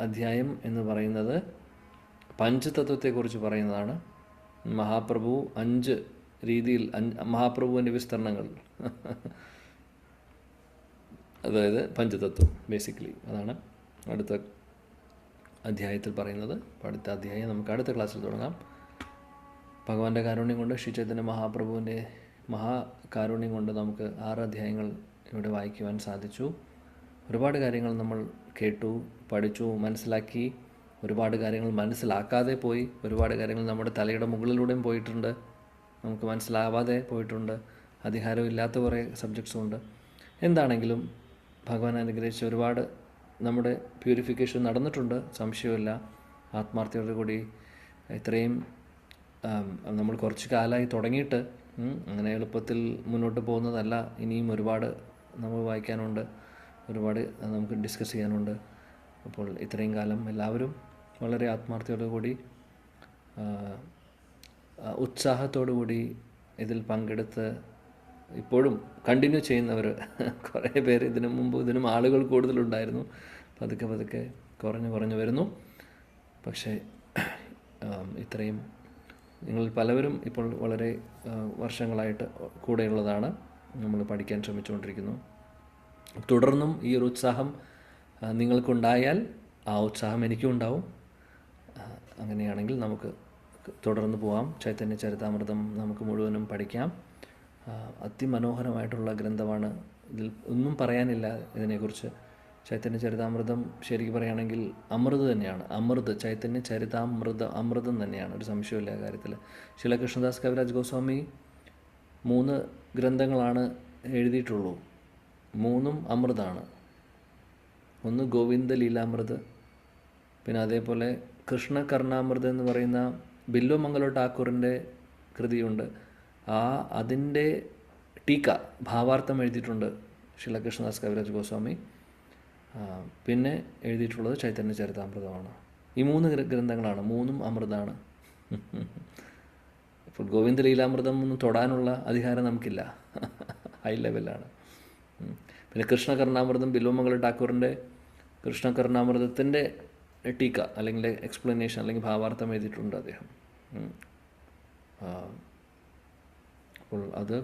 അധ്യായം എന്ന് പറയുന്നത് പഞ്ചതത്വത്തെക്കുറിച്ച് പറയുന്നതാണ്. മഹാപ്രഭു 5 രീതിയിൽ മഹാപ്രഭുവിൻ്റെ വിസ്തരണങ്ങൾ, അതായത് പഞ്ചതത്വം ബേസിക്കലി അതാണ് അടുത്ത അധ്യായത്തിൽ പറയുന്നത്. അടുത്ത അധ്യായം നമുക്ക് അടുത്ത ക്ലാസ്സിൽ തുടങ്ങാം. ഭഗവാന്റെ കാരുണ്യം കൊണ്ട്, ശ്രീ ചൈതന്യ മഹാപ്രഭുവിൻ്റെ മഹാകാരുണ്യം കൊണ്ട് നമുക്ക് 6 അധ്യായങ്ങൾ ഇവിടെ വായിക്കുവാൻ സാധിച്ചു. ഒരുപാട് കാര്യങ്ങൾ നമ്മൾ കേട്ടു, പഠിച്ചു, മനസ്സിലാക്കി. ഒരുപാട് കാര്യങ്ങൾ മനസ്സിലാക്കാതെ പോയി. ഒരുപാട് കാര്യങ്ങൾ നമ്മുടെ തലയുടെ മുകളിലൂടെയും പോയിട്ടുണ്ട്, നമുക്ക് മനസ്സിലാവാതെ പോയിട്ടുണ്ട്. അധികാരമില്ലാത്ത കുറേ സബ്ജക്ട്സും ഉണ്ട്. എന്താണെങ്കിലും ഭഗവാൻ അനുഗ്രഹിച്ച് ഒരുപാട് നമ്മുടെ പ്യൂരിഫിക്കേഷൻ നടന്നിട്ടുണ്ട്, സംശയമില്ല. ആത്മാർത്ഥതയോടു കൂടി ഇത്രയും നമ്മൾ കുറച്ച് കാലമായി തുടങ്ങിയിട്ട് അങ്ങനെ എളുപ്പത്തിൽ മുന്നോട്ട് പോകുന്നതല്ല. ഇനിയും ഒരുപാട് നമ്മൾ വായിക്കാനുണ്ട്, ഒരുപാട് നമുക്ക് ഡിസ്കസ് ചെയ്യാനുണ്ട്. അപ്പോൾ ഇത്രയും കാലം എല്ലാവരും വളരെ ആത്മാർത്ഥതയോടു കൂടി ഉത്സാഹത്തോടു കൂടി ഇതിൽ പങ്കെടുത്ത് ഇപ്പോഴും കണ്ടിന്യൂ ചെയ്യുന്നവർ കുറേ പേര് ഇതിനും ആളുകൾ കൂടുതലുണ്ടായിരുന്നു. പതുക്കെ കുറഞ്ഞു വരുന്നു. പക്ഷേ ഇത്രയും നിങ്ങൾ പലവരും ഇപ്പോൾ വളരെ വർഷങ്ങളായിട്ട് കൂടെയുള്ളതാണ്. നമ്മൾ പഠിക്കാൻ ശ്രമിച്ചുകൊണ്ടിരിക്കുന്നു. തുടർന്നും ഈ ഒരു ഉത്സാഹം നിങ്ങൾക്കുണ്ടായാൽ ആ ഉത്സാഹം എനിക്കും ഉണ്ടാവും. അങ്ങനെയാണെങ്കിൽ നമുക്ക് തുടർന്ന് പോവാം. ചൈതന്യ ചരിതാമൃതം നമുക്ക് മുഴുവനും പഠിക്കാം. അതിമനോഹരമായിട്ടുള്ള ഗ്രന്ഥമാണ്. ഇതിൽ ഒന്നും പറയാനില്ല ഇതിനെക്കുറിച്ച്. ചൈതന്യ ചരിതാമൃതം ശരിക്കും പറയുകയാണെങ്കിൽ അമൃത് തന്നെയാണ്. ചൈതന്യ അമൃതം തന്നെയാണ്, ഒരു സംശയമില്ല ആ കാര്യത്തിൽ. ശ്രീലകൃഷ്ണദാസ് കവിരാജ് ഗോസ്വാമി 3 ഗ്രന്ഥങ്ങളാണ് എഴുതിയിട്ടുള്ളൂ. 3ഉം അമൃതാണ്. ഒന്ന് ഗോവിന്ദ ലീലാമൃത്, പിന്നെ അതേപോലെ കൃഷ്ണ കർണാമൃത് എന്ന് പറയുന്ന ബില്വമംഗലോ ഠാക്കൂറിൻ്റെ കൃതിയുണ്ട്. അതിൻ്റെ ടീക്ക ഭാവാർത്ഥം എഴുതിയിട്ടുണ്ട് ശ്രീലകൃഷ്ണദാസ് കവിരാജ് ഗോസ്വാമി. പിന്നെ എഴുതിയിട്ടുള്ളത് ചൈതന്യ ചരിതാമൃതമാണ്. ഈ 3 ഗ്രന്ഥങ്ങളാണ്. 3ഉം അമൃതാണ്. ഇപ്പോൾ ഗോവിന്ദ ലീലാമൃതം ഒന്നും തൊടാനുള്ള അധികാരം നമുക്കില്ല, ഹൈ ലെവലാണ്. പിന്നെ കൃഷ്ണകർണാമൃതം ബില്വമംഗലോ ഠാക്കൂറിൻ്റെ കൃഷ്ണകർണാമൃതത്തിൻ്റെ ടീക്ക അല്ലെങ്കിൽ എക്സ്പ്ലനേഷൻ അല്ലെങ്കിൽ ഭാവാർത്ഥം എഴുതിയിട്ടുണ്ട് അദ്ദേഹം. അപ്പോൾ അത്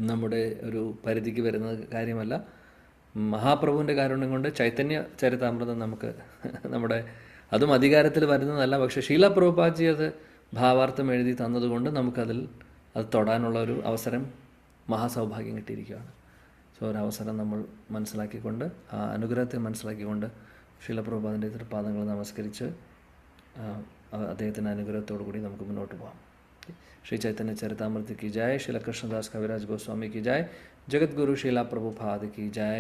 നമ്മുടെ ഒരു പരിധിക്ക് വരുന്ന കാര്യമല്ല. മഹാപ്രഭുവിൻ്റെ കാരുണ്യം കൊണ്ട് ചൈതന്യ ചരിതാമൃതം നമുക്ക് അതും അധികാരത്തിൽ വരുന്നതല്ല. പക്ഷേ ശീല പ്രഭുപാദജി അത് ഭാവാർത്ഥം എഴുതി തന്നതുകൊണ്ട് നമുക്കത് തൊടാനുള്ള ഒരു അവസരം, മഹാസൗഭാഗ്യം കിട്ടിയിരിക്കുകയാണ്. സോ ഒരവസരം നമ്മൾ മനസ്സിലാക്കിക്കൊണ്ട്, ആ അനുഗ്രഹത്തെ മനസ്സിലാക്കിക്കൊണ്ട് ശീല പ്രഭുപാദിൻ്റെ തൃപാദങ്ങൾ നമസ്കരിച്ച് അദ്ദേഹത്തിൻ്റെ അനുഗ്രഹത്തോടു കൂടി നമുക്ക് മുന്നോട്ട് പോകാം. श्री चैतन्य चरितामृत की जय, श्री कृष्णदास कविराज गोस्वामी की जय, जगत गुरु शीला प्रभुपाद की जय,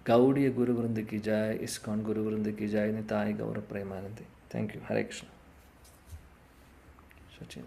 गौड़ीय गुरु वृंद की जय, इस्कॉन गुरु वृंद की जय, निताय गौर प्रेमानंदी. Thank you. हरे कृष्ण. सचिन.